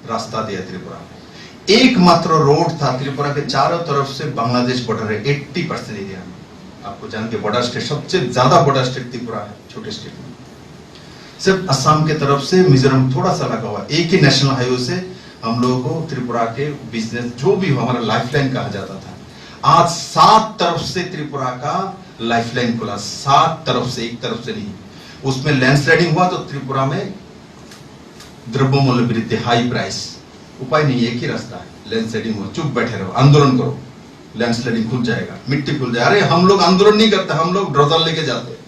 रास्ता दिया त्रिपुरा को। एकमात्र रोड था त्रिपुरा के चारों तरफ से बांग्लादेश बॉर्डर है 80% एरिया में। आपको जान के बॉर्डर स्टेट, सबसे ज्यादा बॉर्डर स्टेट त्रिपुरा है छोटे स्टेट में। सिर्फ असम के तरफ से मिजोरम थोड़ा सा लगा हुआ, एक ही नेशनल हाईवे से हम लोगों को त्रिपुरा के बिजनेस जो भी हमारा लाइफलाइन कहा जाता था, आज 7 तरफ से त्रिपुरा का लाइफलाइन खुला, 7 तरफ से, एक तरफ से नहीं। उसमें लैंडस्लाइडिंग हुआ तो त्रिपुरा में द्रव्य मूल्य वृद्धि, हाई प्राइस, उपाय नहीं, एक ही रास्ता है, लैंडस्लाइडिंग हुआ, चुप बैठे रहो, आंदोलन करो, लैंडस्लाइडिंग खुल जाएगा, मिट्टी खुल जाएगा। अरे हम लोग आंदोलन नहीं करते, हम लोग ड्रोजल लेके जाते,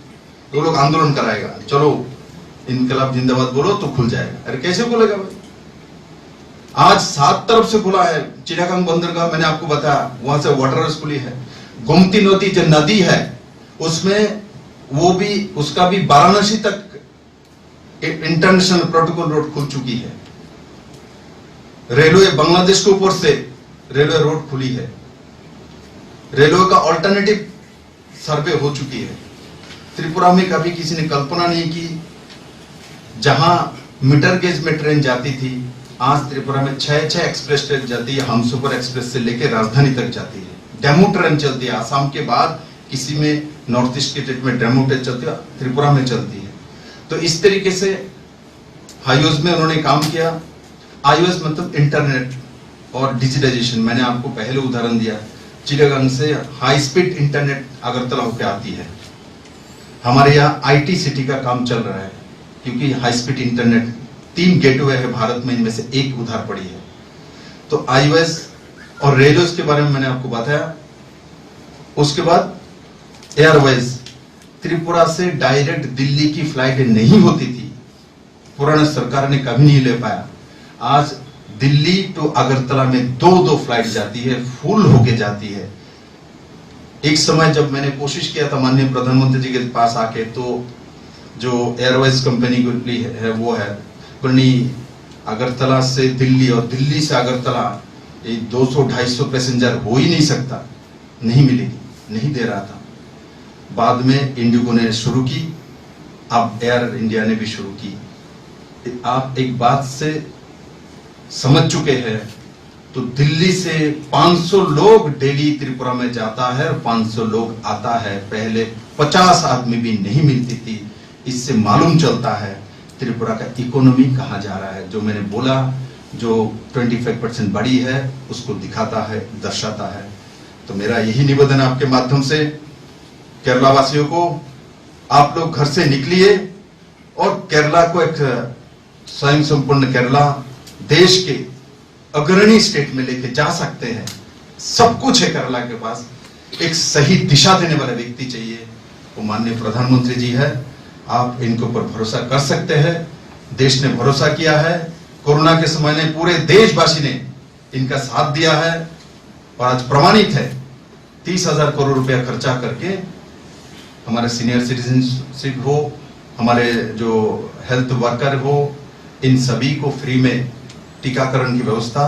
तो लोग आंदोलन कराएगा, चलो इनकलाब जिंदाबाद बोलो तो खुल जाएगा। अरे कैसे खुलेगा भाई? आज 7 तरफ से खुला है। चिटागंग बंदरगाह मैंने आपको बताया, वहां से वाटर खुली है। गोमती नदी जो नदी है उसमें वो भी, उसका भी वाराणसी तक इंटरनेशनल प्रोटोकॉल रोड खुल चुकी है। रेलवे बांग्लादेश के ऊपर से रेलवे रोड खुली है। रेलवे का ऑल्टरनेटिव सर्वे हो चुकी है। त्रिपुरा में कभी किसी ने कल्पना नहीं की, जहां मीटर गेज में ट्रेन जाती थी, आज त्रिपुरा में 6 एक्सप्रेस ट्रेन जाती है, हम सुपर एक्सप्रेस से लेकर राजधानी तक जाती है। डेमो ट्रेन चलती है, आसाम के बाद किसी में नॉर्थ ईस्ट के स्टेट में डेमो ट्रेन चलती है, त्रिपुरा में चलती है। तो इस तरीके से हाईवेज में उन्होंने काम किया। हाईवेज मतलब इंटरनेट और डिजिटाइजेशन, मैंने आपको पहले उदाहरण दिया, चिटागंग से हाई स्पीड इंटरनेट अगरतला होकर आती है। हमारे यहाँ IT सिटी का काम चल रहा है, क्योंकि हाई स्पीड इंटरनेट 3 गेटवे है भारत में, इनमें से एक उधार पड़ी है। तो हाईवेज और रेलवेज के बारे में मैंने आपको बताया। उसके बाद एयरवेज, त्रिपुरा से डायरेक्ट दिल्ली की फ्लाइट नहीं होती थी, पुराना सरकार ने कभी नहीं ले पाया। आज दिल्ली टू अगरतला में 2 फ्लाइट जाती है, फुल होके जाती है। एक समय जब मैंने कोशिश किया था माननीय प्रधानमंत्री जी के पास आके, तो जो एयरवेज कंपनी है वो है पुरानी अगरतला से दिल्ली और दिल्ली से अगरतला, ये 200-250 पैसेंजर हो ही नहीं सकता, नहीं मिलेगी, नहीं दे रहा था। बाद में इंडिगो ने शुरू की, अब एयर इंडिया ने भी शुरू की। आप एक बात से समझ चुके हैं, तो दिल्ली से 500 लोग डेली त्रिपुरा में जाता है और 500 लोग आता है। पहले 50 आदमी भी नहीं मिलती थी। इससे मालूम चलता है त्रिपुरा का इकोनॉमी कहाँ जा रहा है। जो मैंने बोला, जो 25% बड़ी है, उसको दिखाता है, दर्शाता है। तो मेरा यही निवेदन है आपके माध्यम से केरला वासियों को, आप लोग घर से निकलिए और केरला को एक स्वयं संपूर्ण केरला देश के अग्रणी स्टेट में लेके जा सकते हैं। सब कुछ है केरला के पास, एक सही दिशा देने वाला व्यक्ति चाहिए, वो माननीय प्रधानमंत्री जी है। आप इनके ऊपर भरोसा कर सकते हैं। देश ने भरोसा किया है, कोरोना के समय में पूरे देशवासी ने इनका साथ दिया है और आज प्रमाणित है 30,000 करोड़ रुपया खर्चा करके हमारे सीनियर सिटीजनशिप हो, हमारे जो हेल्थ वर्कर हो, इन सभी को फ्री में टीकाकरण की व्यवस्था।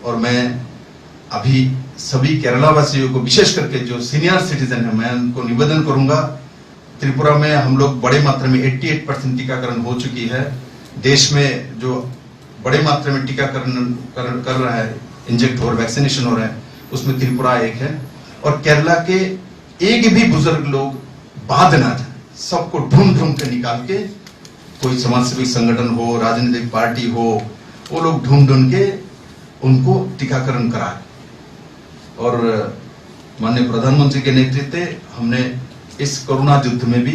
और मैं अभी सभी केरला वासियों को, विशेष करके जो सीनियर सिटीजन है, मैं उनको निवेदन करूंगा, त्रिपुरा में हम लोग बड़े मात्रा में 88% टीकाकरण हो चुकी है। देश में जो बड़े मात्रा में टीकाकरण कर रहा है, इंजेक्ट और वैक्सीनेशन हो रहा है, उसमें त्रिपुरा एक है। और केरला के एक भी बुजुर्ग लोग बाद ना जाए, सबको ढूंढ के निकाल के, कोई समाजसेवी संगठन हो, राजनीतिक पार्टी हो, वो लोग ढूंढ के उनको टीकाकरण कराए। और माननीय प्रधानमंत्री के नेतृत्व हमने इस कोरोना युद्ध में भी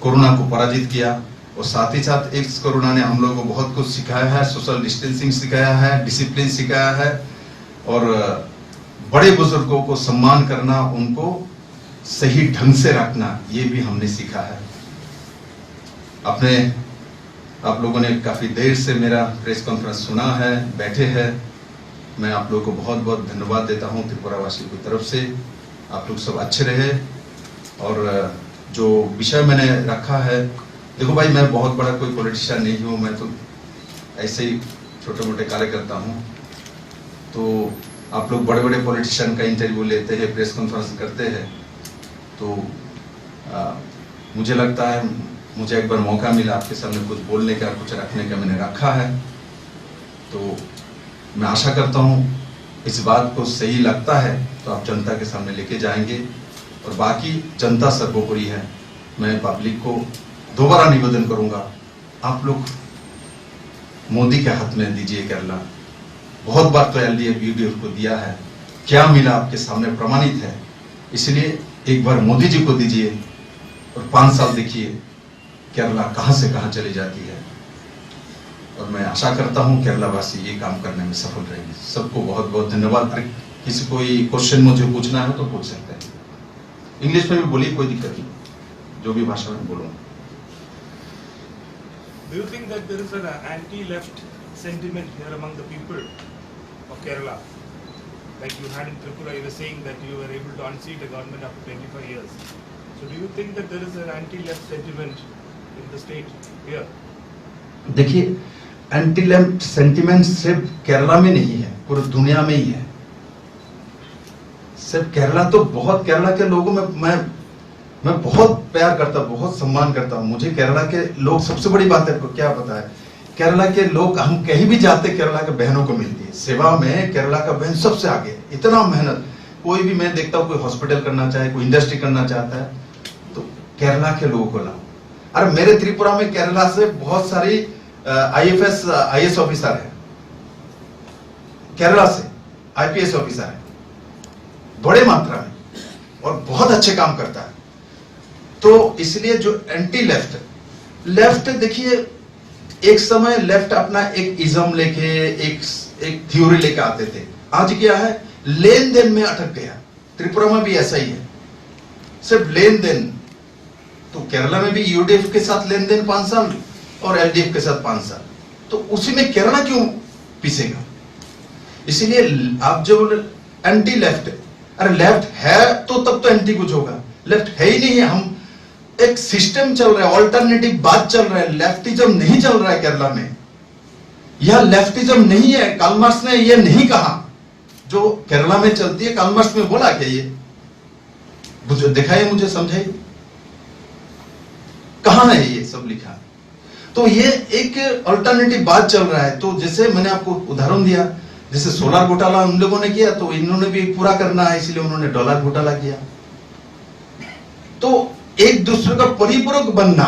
कोरोना को पराजित किया। और साथ ही साथ इस कोरोना ने हम लोगों को बहुत कुछ सिखाया है, सोशल डिस्टेंसिंग सिखाया है, डिसिप्लिन सिखाया है, और बड़े बुजुर्गों को सम्मान करना, उनको सही ढंग से रखना, ये भी हमने सीखा है। आप लोगों ने काफी देर से मेरा प्रेस कॉन्फ्रेंस सुना है, बैठे हैं। मैं आप लोगों को बहुत बहुत धन्यवाद देता हूं त्रिपुरा वासियों की तरफ से। आप लोग सब अच्छे रहे। और जो विषय मैंने रखा है, देखो भाई, मैं बहुत बड़ा कोई पॉलिटिशियन नहीं हूं, मैं तो ऐसे ही छोटे मोटे कार्य करता हूं। तो आप लोग बड़े बड़े पॉलिटिशियन का इंटरव्यू लेते हैं, प्रेस कॉन्फ्रेंस करते हैं, तो मुझे लगता है मुझे एक बार मौका मिला आपके सामने कुछ बोलने का, कुछ रखने का, मैंने रखा है। तो मैं आशा करता हूं इस बात को सही लगता है तो आप जनता के सामने लेके जाएंगे। और बाकी जनता सर्वोपरि है। मैं पब्लिक को दोबारा निवेदन करूंगा, आप लोग मोदी के हाथ में दीजिए केरला। बहुत बार तो एलडीएफ यूडीएफ को दिया है, क्या मिला आपके सामने प्रमाणित है। इसलिए एक बार मोदी जी को दीजिए और 5 साल देखिए केरला कहां से कहां चली जाती है। और मैं आशा करता हूं केरला वासी ये काम करने में सफल रहेंगे। सबको बहुत बहुत धन्यवाद। किसी कोई क्वेश्चन मुझे पूछना है तो पूछ सकते हैं, इंग्लिश में भी बोलिए, कोई दिक्कत नहीं, जो भी भाषा में बोलूँ। Do you think that there is an anti-left sentiment here among the people of Kerala? Like you had in Tripura, you were saying that you were able to unseat a government after 25 years. So do you think that there is an anti-left sentiment in the state here? देखिए, anti left sentiment सिर्फ केरला में नहीं है, पूरी दुनिया में ही है। सिर्फ केरला तो बहुत, केरला के लोगों में मैं बहुत प्यार करता हूं, बहुत सम्मान करता हूं। मुझे केरला के लोग, सबसे बड़ी बात है क्या पता है, केरला के लोग, हम कहीं भी जाते केरला के बहनों को मिलती है सेवा में। केरला का बहन सबसे आगे, इतना मेहनत। कोई भी मैं देखता हूं, कोई हॉस्पिटल करना चाहे, कोई इंडस्ट्री करना चाहता है, तो केरला के लोगों को लाओ। अरे मेरे त्रिपुरा में केरला से बहुत सारी IAS ऑफिसर है, केरला से IPS ऑफिसर है, बड़े मात्रा में, और बहुत अच्छे काम करता है। तो इसलिए जो एंटी लेफ्ट देखिए, एक समय लेफ्ट अपना एक इज्म लेके, एक थ्योरी लेके आते थे। आज क्या है, लेन देन में अटक गया। त्रिपुरा में भी ऐसा ही है, सिर्फ लेन देन। तो केरला में भी यूडीएफ के साथ लेन देन 5 साल और एलडीएफ के साथ 5 साल, तो उसी में केरला क्यों पीसेगा। इसीलिए आप जो एंटी लेफ्ट, अरे लेफ्ट है तो तब तो एंटी कुछ होगा, लेफ्ट है ही नहीं है। हम एक सिस्टम चल रहा है, ऑल्टरनेटिव बात चल रहा है, लेफ्टिज्म नहीं चल रहा है केरला में। यह लेफ्टिज्म नहीं है, कार्ल मार्क्स ने यह नहीं कहा जो केरला में चलती है। कार्ल मार्क्स ने बोला क्या, ये मुझे दिखाइए, मुझे समझाइए, कहां है ये सब लिखा। तो ये एक अल्टरनेटिव बात चल रहा है। तो जैसे मैंने आपको उदाहरण दिया, जैसे सोलर घोटाला उन लोगों ने किया, तो इन्होंने भी पूरा करना है, इसलिए उन्होंने डॉलर घोटाला किया। तो एक दूसरे का परिपूरक बनना,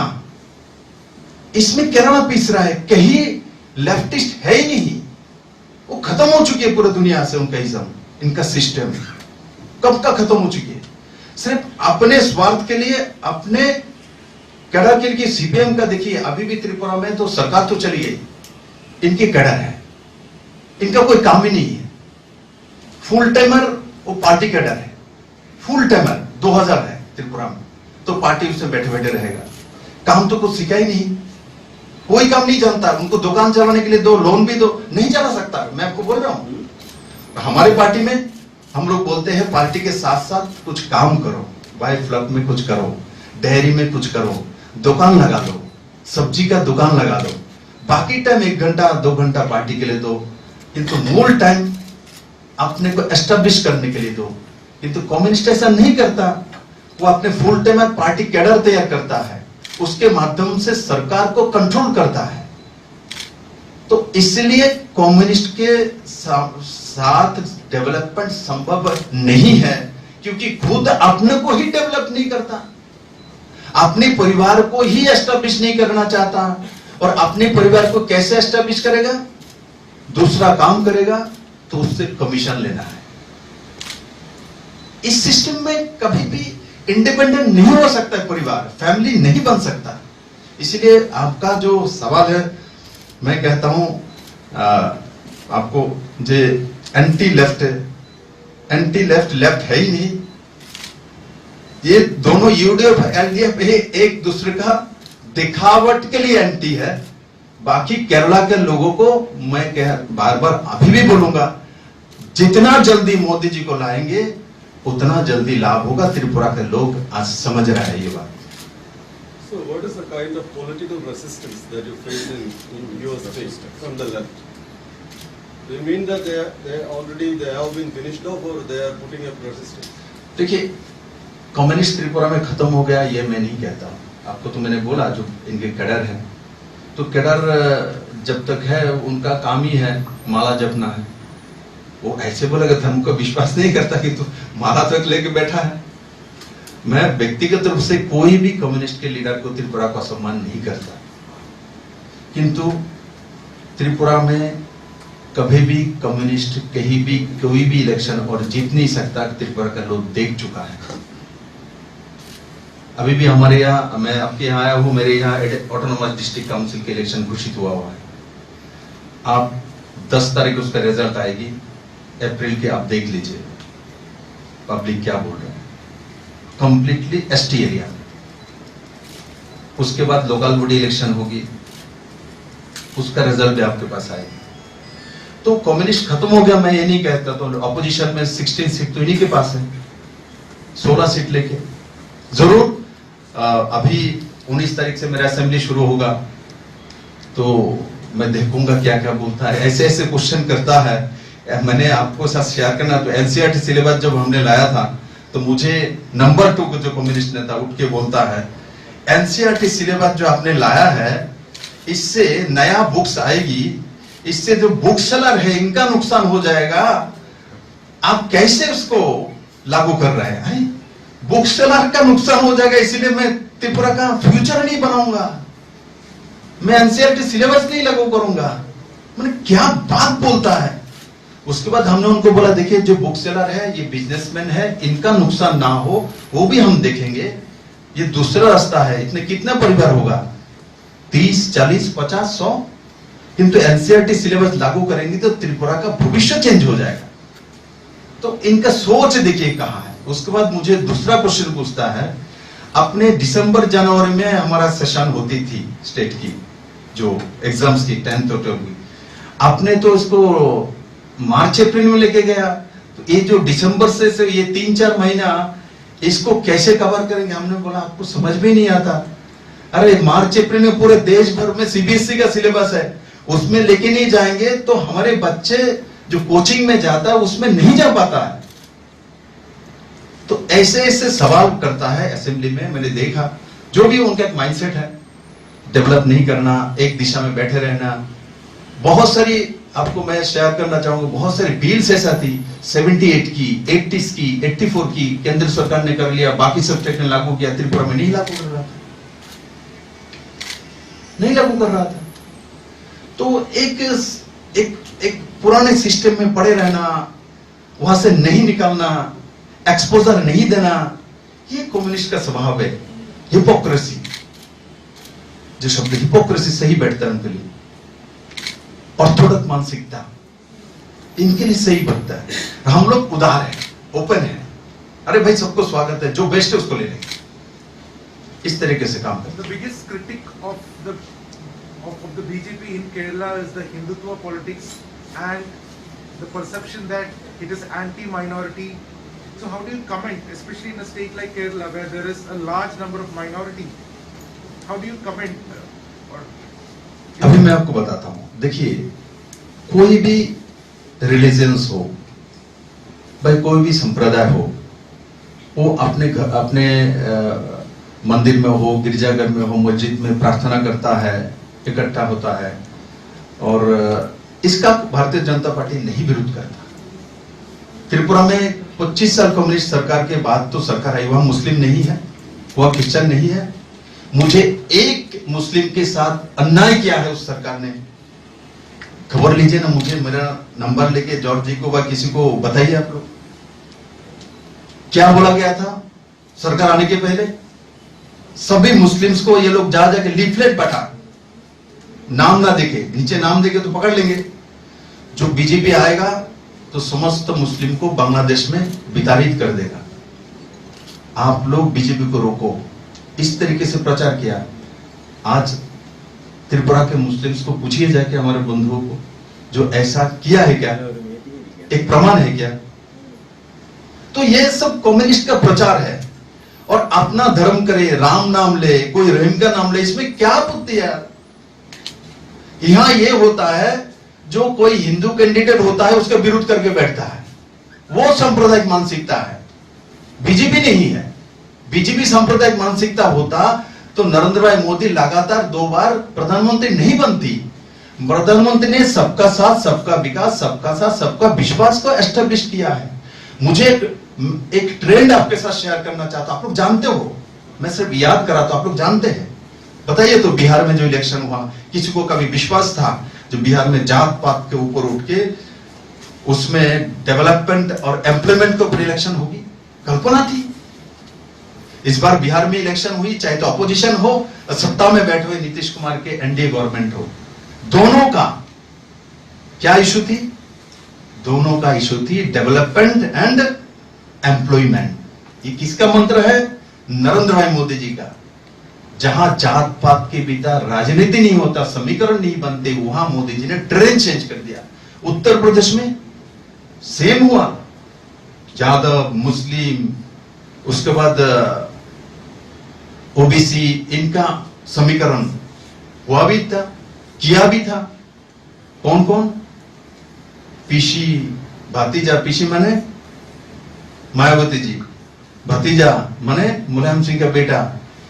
इसमें केरला पीस रहा है। कहीं लेफ्टिस्ट है ही नहीं, वो खत्म हो चुकी है पूरी दुनिया से। उनका इज्म, इनका सिस्टम कब का खत्म हो चुकी है। सिर्फ अपने स्वार्थ के लिए, अपने कैडर की सीपीएम का देखिए, अभी भी त्रिपुरा में तो सरकार तो चली गई, इनकी कैडर है, इनका कोई काम ही नहीं है। फुल टाइमर वो पार्टी कैडर है, फुल टाइमर 2000 है त्रिपुरा में, तो पार्टी उसमें बैठे बैठे रहेगा। काम तो कुछ सीखा ही नहीं, कोई काम नहीं जानता। उनको दुकान चलाने के लिए दो, लोन भी दो, नहीं चला सकता। मैं आपको बोल रहा हूं, हमारी पार्टी में हम लोग बोलते हैं पार्टी के साथ साथ कुछ काम करो, वाइफ क्लब में कुछ करो, डेयरी में कुछ करो, दुकान लगा लो, सब्जी का दुकान लगा लो, बाकी टाइम 1 घंटा 2 घंटा पार्टी के लिए दो, किंतु मूल टाइम अपने को एस्टेब्लिश करने के लिए दो। किंतु कम्युनिस्ट ऐसा नहीं करता, वो अपने फुल टाइम में पार्टी कैडर तैयार करता है, उसके माध्यम से सरकार को कंट्रोल करता है। तो इसलिए कम्युनिस्ट के साथ डेवलपमेंट संभव नहीं है, क्योंकि खुद अपने को ही डेवलप नहीं करता, अपने परिवार को ही एस्टेब्लिश नहीं करना चाहता, और अपने परिवार को कैसे एस्टेब्लिश करेगा? दूसरा काम करेगा तो उससे कमीशन लेना है। इस सिस्टम में कभी भी इंडिपेंडेंट नहीं हो सकता है, परिवार फैमिली नहीं बन सकता। इसलिए आपका जो सवाल है, मैं कहता हूं आपको जे एंटी लेफ्ट लेफ्ट है ही नहीं। ये दोनों यूडीएफ एलडीएफ एक दूसरे का दिखावट के लिए एंटी है। बाकी केरला के लोगों को मैं बार बार अभी भी बोलूंगा, जितना जल्दी मोदी जी को लाएंगे उतना जल्दी लाभ होगा। त्रिपुरा के लोग आज समझ रहे हैं ये बात। So what is the kind of political resistance that you face in your state from the left? Do you mean that they have been finished off, or they are putting up resistance? देखिए, communist Tripura में खत्म हो गया ये मैं नहीं कहता। आपको तो मैंने बोला जो इनके कैडर है, तो कैडर जब तक है उनका काम ही है माला जपना है। वो ऐसे बोलेगा धर्म को विश्वास नहीं करता कि तो माला तक लेके बैठा है। मैं व्यक्तिगत रूप से कोई भी कम्युनिस्ट के लीडर को त्रिपुरा का सम्मान नहीं करता, किंतु त्रिपुरा में कभी भी कम्युनिस्ट कहीं भी कोई भी इलेक्शन और जीत नहीं सकता। त्रिपुरा का लोग देख चुका है। अभी भी हमारे यहाँ, मैं आपके यहाँ आया हूँ, मेरे यहाँ ऑटोनोमस डिस्ट्रिक्ट काउंसिल के इलेक्शन घोषित हुआ है। आप 10 तारीख उसका रिजल्ट आएगी, अप्रैल के, आप देख लीजिए पब्लिक क्या बोल रहे हैं। कंप्लीटली एसटी एरिया में। उसके बाद लोकल बॉडी इलेक्शन होगी, उसका रिजल्ट भी आपके पास आएगा। तो कम्युनिस्ट खत्म हो गया मैं ये नहीं कहता। तो ऑपोजिशन में 16 सीट तो इन्हीं के पास है, 16 सीट लेके जरूर। अभी 19 तारीख से मेरा असेंबली शुरू होगा, तो मैं देखूंगा क्या क्या बोलता है। ऐसे ऐसे क्वेश्चन करता है। मैंने आपको साथ शेयर करना, तो एनसीईआरटी सिलेबस जब हमने लाया था, तो मुझे नंबर 2 को जो कम्युनिस्ट नेता उठ के बोलता है, एनसीईआरटी सिलेबस जो आपने लाया है, इससे नया बुक्स आएगी, इससे जो बुक सेलर है इनका नुकसान हो जाएगा। आप कैसे उसको लागू कर रहे हैं? बुक सेलर का नुकसान हो जाएगा, इसीलिए मैं त्रिपुरा का फ्यूचर नहीं बनाऊंगा, मैं एनसीईआरटी सिलेबस नहीं लागू करूंगा। मैंने क्या बात बोलता है। उसके बाद हमने उनको बोला, देखिए जो बुक सेलर है ये बिजनेसमैन है, इनका नुकसान ना हो वो भी हम देखेंगे। ये दूसरा रास्ता है। इतने कितना परिवार होगा? 30, 40, 50, 100। किंतु एनसीईआरटी सिलेबस लागू करेंगे तो त्रिपुरा का भविष्य चेंज हो जाएगा। तो इनका सोच देखिए कहां है। उसके बाद मुझे दूसरा क्वेश्चन पूछता है, अपने दिसंबर जनवरी में हमारा सेशन होती थी स्टेट की, जो एग्जाम्स की 10th और 12th की, आपने तो इसको मार्च अप्रैल में लेके गया। तो ये जो दिसंबर से ये 3-4 महीना इसको कैसे कवर करेंगे? हमने बोला आपको समझ में नहीं आता। अरे मार्च अप्रैल में पूरे देश भर में सीबीएसई का सिलेबस है, उसमें लेके नहीं जाएंगे तो हमारे बच्चे जो कोचिंग में जाता है उसमें नहीं जा पाता है। तो ऐसे ऐसे सवाल करता है असेंबली में। मैंने देखा जो भी उनका एक माइंडसेट है, डेवलप नहीं करना, एक दिशा में बैठे रहना। बहुत सारी आपको मैं शेयर करना चाहूंगा, बहुत सारी बिल्स ऐसा थी 78 की, 80 की, 84 की केंद्र सरकार ने कर लिया, बाकी सब स्टेट ने लागू किया, त्रिपुरा में नहीं लागू कर रहा था, नहीं लागू कर रहा था। तो एक पुराने सिस्टम में पड़े रहना, वहां से नहीं निकलना, एक्सपोजर नहीं देना, ये कम्युनिस्ट का स्वभाव है। हिपोक्रेसी, जो शब्द हिपोक्रेसी सही बैठता है उनके लिए, ऑर्थोडॉक्स मानसिकता इनके लिए सही बनता है। हम लोग उदार है, ओपन है, अरे भाई सबको स्वागत है, जो बेस्ट है उसको ले लेंगे, इस तरीके से काम करते हैं। The biggest critic of the BJP in Kerala is the Hindutva politics and the perception that it is anti-minority. So how do you comment, especially in a state like Kerala where there is a large number of minority? How do you comment? Or अभी मैं आपको बताता हूं, देखिए कोई भी religions हो, भाई कोई भी संप्रदाय हो, वो अपने घर, अपने मंदिर में हो, गिरजाघर में हो, मस्जिद में प्रार्थना करता है, इकट्ठा होता है, और इसका भारतीय जनता पार्टी नहीं विरोध करता। त्रिपुरा में 25 साल कम्युनिस्ट सरकार के बाद तो सरकार आई, वह मुस्लिम नहीं है, वह क्रिश्चियन नहीं है। मुझे एक मुस्लिम के साथ अन्याय किया है उस सरकार ने, खबर लीजिए ना, मुझे मेरा नंबर लेके जॉर्ज जी को व किसी को बताइए आप लोग, क्या बोला गया था सरकार आने के पहले। सभी मुस्लिम्स को ये लोग जा जाके लीफलेट बटा, नाम ना देखे, नीचे नाम देखे तो पकड़ लेंगे। जो बीजेपी आएगा तो समस्त मुस्लिम को बांग्लादेश में विताड़ित कर देगा। आप लोग बीजेपी को रोको, इस तरीके से प्रचार किया। आज त्रिपुरा के मुस्लिम्स को पूछिए जाके, हमारे बंधुओं को, जो ऐसा किया है क्या, एक प्रमाण है क्या? तो ये सब कम्युनिस्ट का प्रचार है। और अपना धर्म करे, राम नाम ले, कोई रहीम का नाम ले, इसमें क्या आपत्ति है यार? यहां ये होता है, जो कोई हिंदू कैंडिडेट होता है उसका विरोध करके बैठता है, वो सांप्रदायिक मानसिकता है, बीजेपी नहीं है। बीजेपी सांप्रदायिक मानसिकता होता तो नरेंद्र भाई मोदी लगातार 2 बार प्रधानमंत्री नहीं बनती। प्रधानमंत्री ने सबका साथ, सबका विकास, सबका साथ, सबका विश्वास को एस्टेब्लिश किया है। मुझे एक ट्रेंड आपके साथ शेयर करना चाहता हूं, आप लोग जानते हो, मैं सिर्फ याद कराता हूं, आप लोग जानते हैं। बताइए तो, बिहार में जो इलेक्शन हुआ, किसी को कभी विश्वास था जो बिहार में जात पात के ऊपर उठ के उसमें डेवलपमेंट और एम्प्लॉयमेंट के ऊपर इलेक्शन होगी? कल्पना थी? इस बार बिहार में इलेक्शन हुई, चाहे तो अपोजिशन हो, सत्ता में बैठे हुए नीतीश कुमार के एनडीए गवर्नमेंट हो, दोनों का क्या इशू थी? दोनों का इशू थी डेवलपमेंट एंड एम्प्लॉयमेंट। ये किसका मंत्र है? नरेंद्र भाई मोदी जी का। जहां जात पात के भीतर राजनीति नहीं होता, समीकरण नहीं बनते, वहां मोदी जी ने ट्रेंड चेंज कर दिया। उत्तर प्रदेश में सेम हुआ, यादव, मुस्लिम, उसके बाद ओबीसी, इनका समीकरण हुआ भी था, किया भी था। कौन कौन? पीसी, भतीजा, पीसी माने मायावती जी, भतीजा माने मुलायम सिंह का बेटा।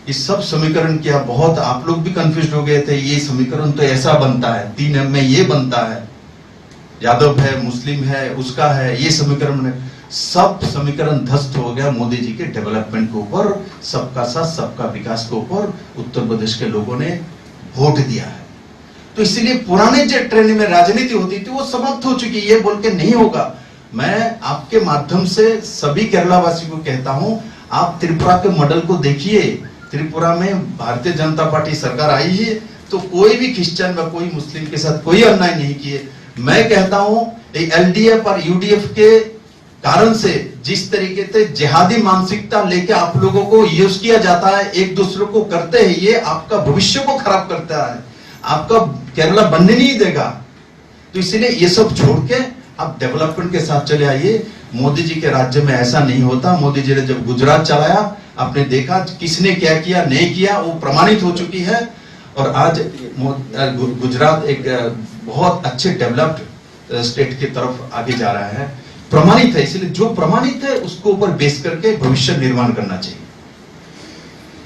ये सब समीकरण किया। बहुत आप लोग भी कंफ्यूज हो गए थे, ये समीकरण तो ऐसा बनता है, 3M में ये बनता है, यादव है, मुस्लिम है, उसका है, ये समीकरण, सब समीकरण ध्वस्त हो गया मोदी जी के डेवलपमेंट के ऊपर, सबका साथ, सबका विकास के ऊपर उत्तर प्रदेश के लोगों ने वोट दिया है। तो इसलिए पुराने जो ट्रेंड में राजनीति होती थी वो समाप्त हो चुकी, ये बोल के नहीं होगा। मैं आपके माध्यम से सभी केरला वासी को कहता हूं, आप त्रिपुरा के मॉडल को देखिए। त्रिपुरा में भारतीय जनता पार्टी सरकार आई है तो कोई भी क्रिश्चियन व कोई मुस्लिम के साथ कोई अन्याय नहीं किए। मैं कहता हूं एलडीएफ और यूडीएफ के कारण से जिस तरीके से जिहादी मानसिकता लेके आप लोगों को यूज किया जाता है, एक दूसरे को करते हैं, ये आपका भविष्य को खराब करता है, आपका केरला बनने नहीं देगा। तो इसलिए ये सब छोड़ के आप डेवलपमेंट के साथ चले आइए। मोदी जी के राज्य में ऐसा नहीं होता। मोदी जी ने जब गुजरात चलाया, आपने देखा किसने क्या किया, नहीं किया, वो प्रमाणित हो चुकी है। और आज गुजरात एक बहुत अच्छे डेवलप्ड स्टेट की तरफ आगे जा रहा है, प्रमाणित है। इसलिए जो प्रमाणित है उसको ऊपर बेस करके भविष्य निर्माण करना चाहिए।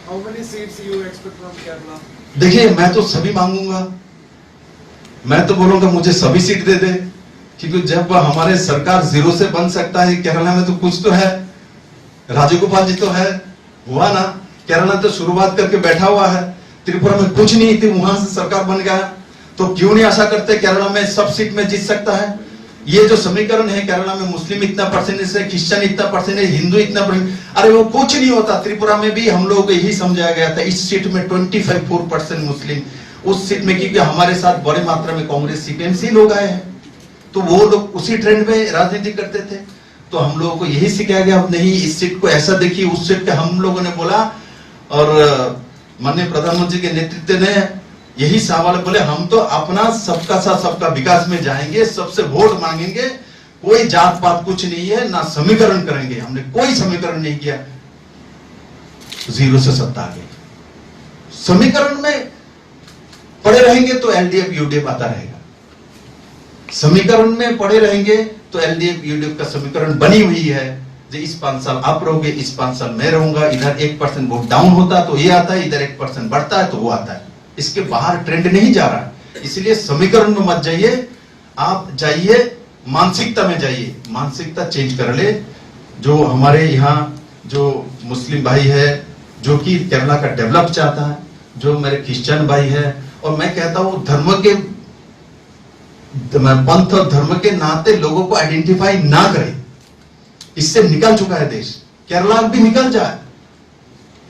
How many seats you expect from Kerala? देखिए, मैं तो सभी मांगूंगा, मैं तो बोलूंगा मुझे सभी सीट दे दे, क्योंकि जब हमारे सरकार 0 से बन सकता है, केरला में तो कुछ तो है। राजगोपाल जी तो है, हुआ ना, केरला तो शुरुआत करके बैठा हुआ है। त्रिपुरा में कुछ नहीं थी, वहां से सरकार बन गया, तो क्यों नहीं आशा करते केरला में सब सीट में जीत सकता है। ये जो समीकरण है, केरला में मुस्लिम इतना परसेंटेज है, क्रिश्चियन इतना परसेंटेज, हिंदू इतना परसेंटेज, अरे वो कुछ नहीं होता। त्रिपुरा में भी हम लोगों को यही समझाया गया था, इस सीट में 25% मुस्लिम, उस सीट में क्योंकि हमारे साथ बड़ी मात्रा में कांग्रेस सीपीएमसी लोग आए हैं, तो वो लोग उसी ट्रेंड में राजनीति करते थे। तो हम लोगों को यही सिखाया गया, नहीं इस सीट को ऐसा देखिए, उस सीट पे हम लोगों ने बोला। और माननीय प्रधानमंत्री के नेतृत्व ने यही सवाल बोले, हम तो अपना सबका साथ सबका विकास में जाएंगे, सबसे वोट मांगेंगे, कोई जात पात कुछ नहीं है, ना समीकरण करेंगे। हमने कोई समीकरण नहीं किया, 0 से सत्ता आ गई। समीकरण में पड़े रहेंगे तो एलडीएफ यूडीएफ आता रहेगा, समीकरण में पड़े रहेंगे तो एलडीएफ यूडीएफ का समीकरण बनी हुई है। जो इस 5 साल आप रहोगे, इस 5 साल मैं रहूंगा, इधर 1% वोट डाउन होता है तो ये आता है, इधर 1% बढ़ता है तो वो आता है। इसके बाहर ट्रेंड नहीं जा रहा है। इसलिए समीकरण में मत जाइए, आप जाइए मानसिकता में जाइए, मानसिकता चेंज कर ले। जो हमारे यहाँ जो मुस्लिम भाई है जो कि केरला का डेवलप चाहता है, जो मेरे क्रिश्चियन भाई है, और मैं कहता हूं धर्म के पंथ और धर्म के नाते लोगों को आइडेंटिफाई ना करें, इससे निकल चुका है देश। केरला भी निकल जाए,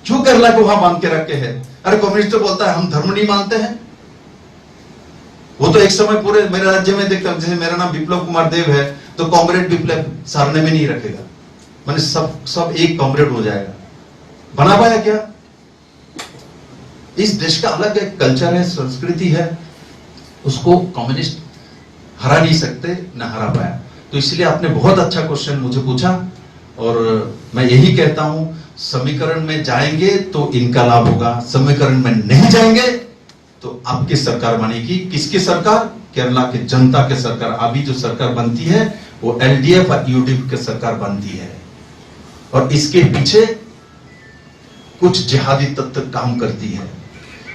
क्यों केरला को वहां बांध के रखे हैं? अरे कम्युनिस्ट तो बोलता है हम धर्म नहीं मानते हैं। वो तो एक समय पूरे मेरे राज्य में देखता हूं, जैसे मेरा नाम विप्लव कुमार देव है तो कॉमरेड विप्लव सारने में नहीं रखेगा, मैंने सब एक कॉमरेड हो जाएगा। बना पाया क्या? इस देश का अलग एक कल्चर है, संस्कृति है, उसको कम्युनिस्ट हरा नहीं सकते, ना हरा पाया। तो इसलिए आपने बहुत अच्छा क्वेश्चन मुझे पूछा, और मैं यही कहता हूं समीकरण में जाएंगे तो इनका लाभ होगा, समीकरण में नहीं जाएंगे तो आपकी सरकार बनेगी। किसकी सरकार? केरला के जनता की सरकार। अभी जो सरकार बनती है वो एलडीएफ और यूडीएफ की सरकार बनती है, और इसके पीछे कुछ जिहादी तत्व काम करती है।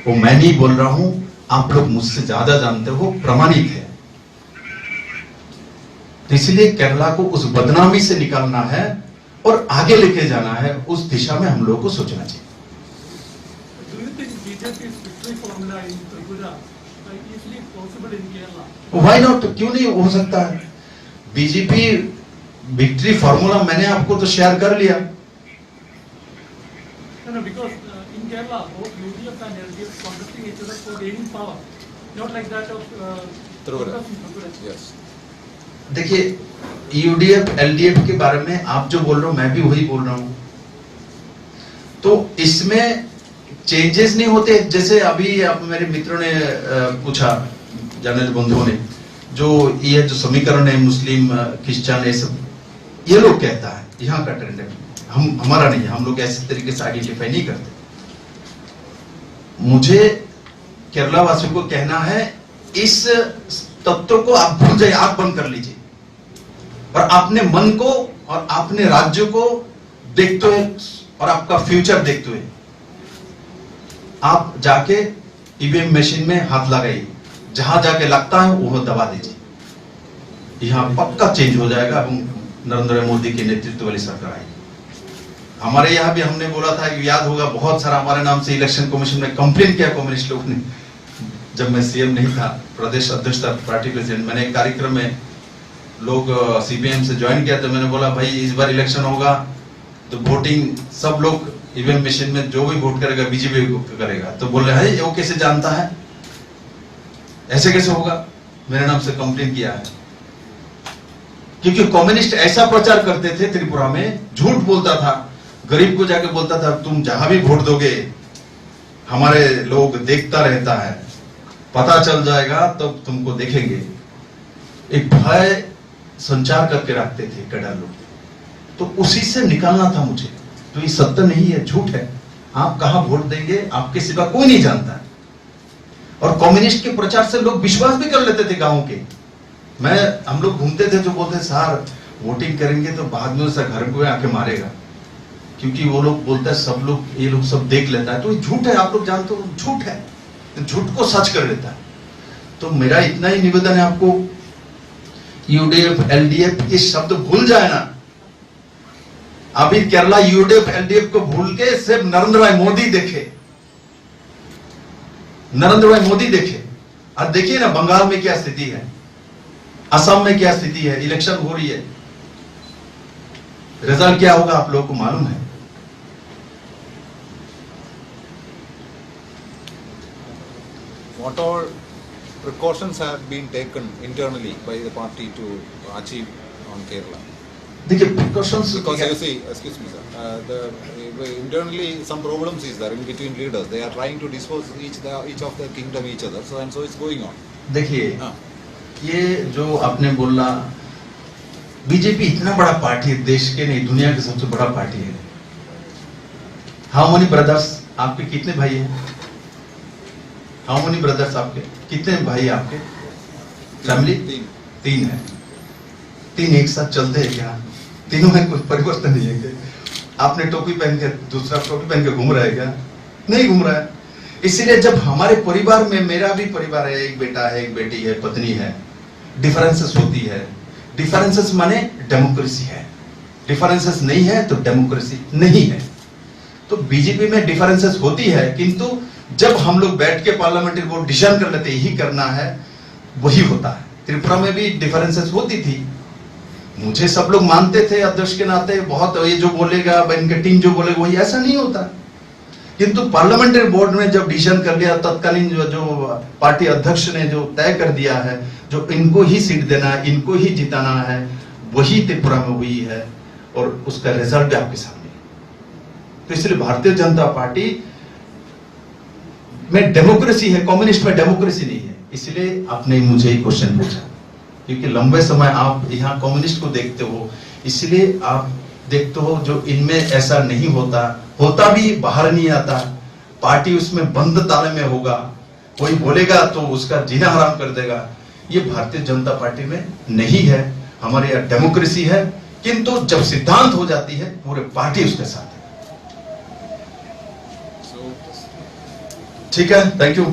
वो मैं नहीं बोल रहा हूं, आप लोग मुझसे ज्यादा जानते हो, प्रमाणित है। तो इसलिए केरला को उस बदनामी से निकालना है और आगे लेके जाना है, उस दिशा में हम लोगों को सोचना चाहिए। Do you think BJP's victory formula in Tripura is easily possible in Kerala? Why not? क्यों नहीं हो सकता है? बीजेपी विक्ट्री फॉर्मूला मैंने आपको तो शेयर कर लिया। No, because in Kerala, both UDF and LDF contesting each other for gaining power, not like that of Tripura. Yes. देखिए, यूडीएफ एलडीएफ के बारे में आप जो बोल रहे हो मैं भी वही बोल रहा हूं, तो इसमें चेंजेस नहीं होते। जैसे अभी आप मेरे मित्रों ने पूछा, जर्नल बंधुओं ने, जो ये जो समीकरण है मुस्लिम क्रिश्चियन ये सब, ये लोग कहता है यहाँ का ट्रेंड है, हमारा नहीं है, हम लोग ऐसे तरीके से आइडेंटिफाई नहीं करते। मुझे केरला वासियों को कहना है इस तत्व को आप भूल जाइए, आंख बंद कर लीजिए और अपने मन को और अपने राज्य को देखते हुए और आपका फ्यूचर देखते हुए आप जाके ईवीएम मशीन में हाथ लगाइए, जहां जाके लगता है वो दबा दीजिए। यहां पक्का चेंज हो जाएगा এবং नरेंद्र मोदी के नेतृत्व वाली सरकार आएगी। हमारे यहाँ भी हमने बोला था, याद होगा, बहुत सारा हमारे नाम से इलेक्शन कमीशन में कंप्लेन किया कम्युनिस्ट लोग ने। जब मैं सीएम नहीं था, प्रदेश अध्यक्ष था, पार्टी प्रेसिडेंट, मैंने एक कार्यक्रम में लोग सीपीएम से ज्वाइन किया तो मैंने बोला भाई इस बार इलेक्शन होगा तो वोटिंग सब लोग ईवीएम मशीन में जो भी वोट करेगा बीजेपी को करेगा। तो बोल रहे हैं वो कैसे जानता है, ऐसे कैसे होगा? मेरे नाम से कंप्लेन किया है, क्योंकि कम्युनिस्ट ऐसा प्रचार करते थे त्रिपुरा में, झूठ बोलता था, गरीब को जाके बोलता था तुम जहां भी वोट दोगे हमारे लोग देखता रहता है, पता चल जाएगा तो तुमको देखेंगे। एक भय संचार करके रखते थे कैडर लोग, तो उसी से निकालना था मुझे। तो ये सत्य नहीं है, झूठ है। आप कहां वोट देंगे आपके सिवा कोई नहीं जानता है, और कम्युनिस्ट के प्रचार से लोग विश्वास भी कर लेते थे गांव के। हम लोग घूमते थे तो बोलते सर वोटिंग करेंगे तो बाद में उसका घर को आके मारेगा, क्योंकि वो लोग बोलते हैं सब लोग, ये लोग सब देख लेता है। तो ये झूठ है, आप लोग जानते हो झूठ है, झूठ को सच कर लेता है। तो मेरा इतना ही निवेदन है आपको, यूडीएफ एलडीएफ ये शब्द भूल जाए ना। अभी केरला यूडीएफ एलडीएफ को भूल के सिर्फ नरेंद्र भाई मोदी देखे, नरेंद्र भाई मोदी देखे। अब देखिए ना बंगाल में क्या स्थिति है, असम में क्या स्थिति है, इलेक्शन हो रही है, रिजल्ट क्या होगा आप लोगों को मालूम है। What all precautions have been taken internally by the party to achieve on Kerala? देखिए precautions, Because you see, excuse me sir, internally some problems is there in between leaders. They are trying to dispose each of the kingdom each other, so and so it's going on. देखिए ये जो आपने बोला, BJP इतना बड़ा party है, देश के नहीं दुनिया के सबसे बड़ा पार्टी है। हाउ मेनी ब्रदर्स, आपके कितने भाई हैं? हाउ मेनी ब्रदर्स आपके, कितने भाई आपके, फैमिली? 3 है। 3 एक साथ चलते हैं क्या? तीनों में कुछ परिवर्तन नहीं है क्या? आपने टोपी पहन के, दूसरा टोपी पहन के घूम रहा है क्या? नहीं घूम रहा है। इसीलिए जब हमारे परिवार में, मेरा भी परिवार है, एक बेटा है, एक बेटी है, पत्नी है, डिफरेंसेस होती है। डिफरेंसेस माने डेमोक्रेसी है, डिफरेंसेस नहीं है तो डेमोक्रेसी नहीं है। तो बीजेपी में डिफरेंसेस होती है, किंतु जब हम लोग बैठ के पार्लियामेंट्री बोर्ड डिसीजन कर लेते यही करना है, वही होता है। त्रिपुरा में भी डिफरेंसेस होती थी, मुझे सब लोग मानते थे अध्यक्ष के नाते, बहुत ये जो बोलेगा इनके टीम जो बोलेगा वही, ऐसा नहीं होता। किंतु पार्लियामेंट्री बोर्ड ने जब डिसीजन कर लिया, तत्कालीन जो पार्टी अध्यक्ष ने जो तय कर दिया है, जो इनको ही सीट देना है, इनको ही जिताना है, वही त्रिपुरा में हुई है और उसका रिजल्ट आपके सामने। तो इसलिए भारतीय जनता पार्टी में डेमोक्रेसी है, कम्युनिस्ट में डेमोक्रेसी नहीं है। इसलिए आपने मुझे ही क्वेश्चन पूछा, क्योंकि लंबे समय आप यहाँ कम्युनिस्ट को देखते हो, इसलिए आप देखते हो जो इनमें ऐसा नहीं होता, होता भी बाहर नहीं आता, पार्टी उसमें बंद ताले में होगा, कोई बोलेगा तो उसका जीना हराम कर देगा। ये भारतीय जनता पार्टी में नहीं है, हमारे यहाँ डेमोक्रेसी है, किंतु जब सिद्धांत हो जाती है पूरे पार्टी उसके साथ है। ठीक है, थैंक यू।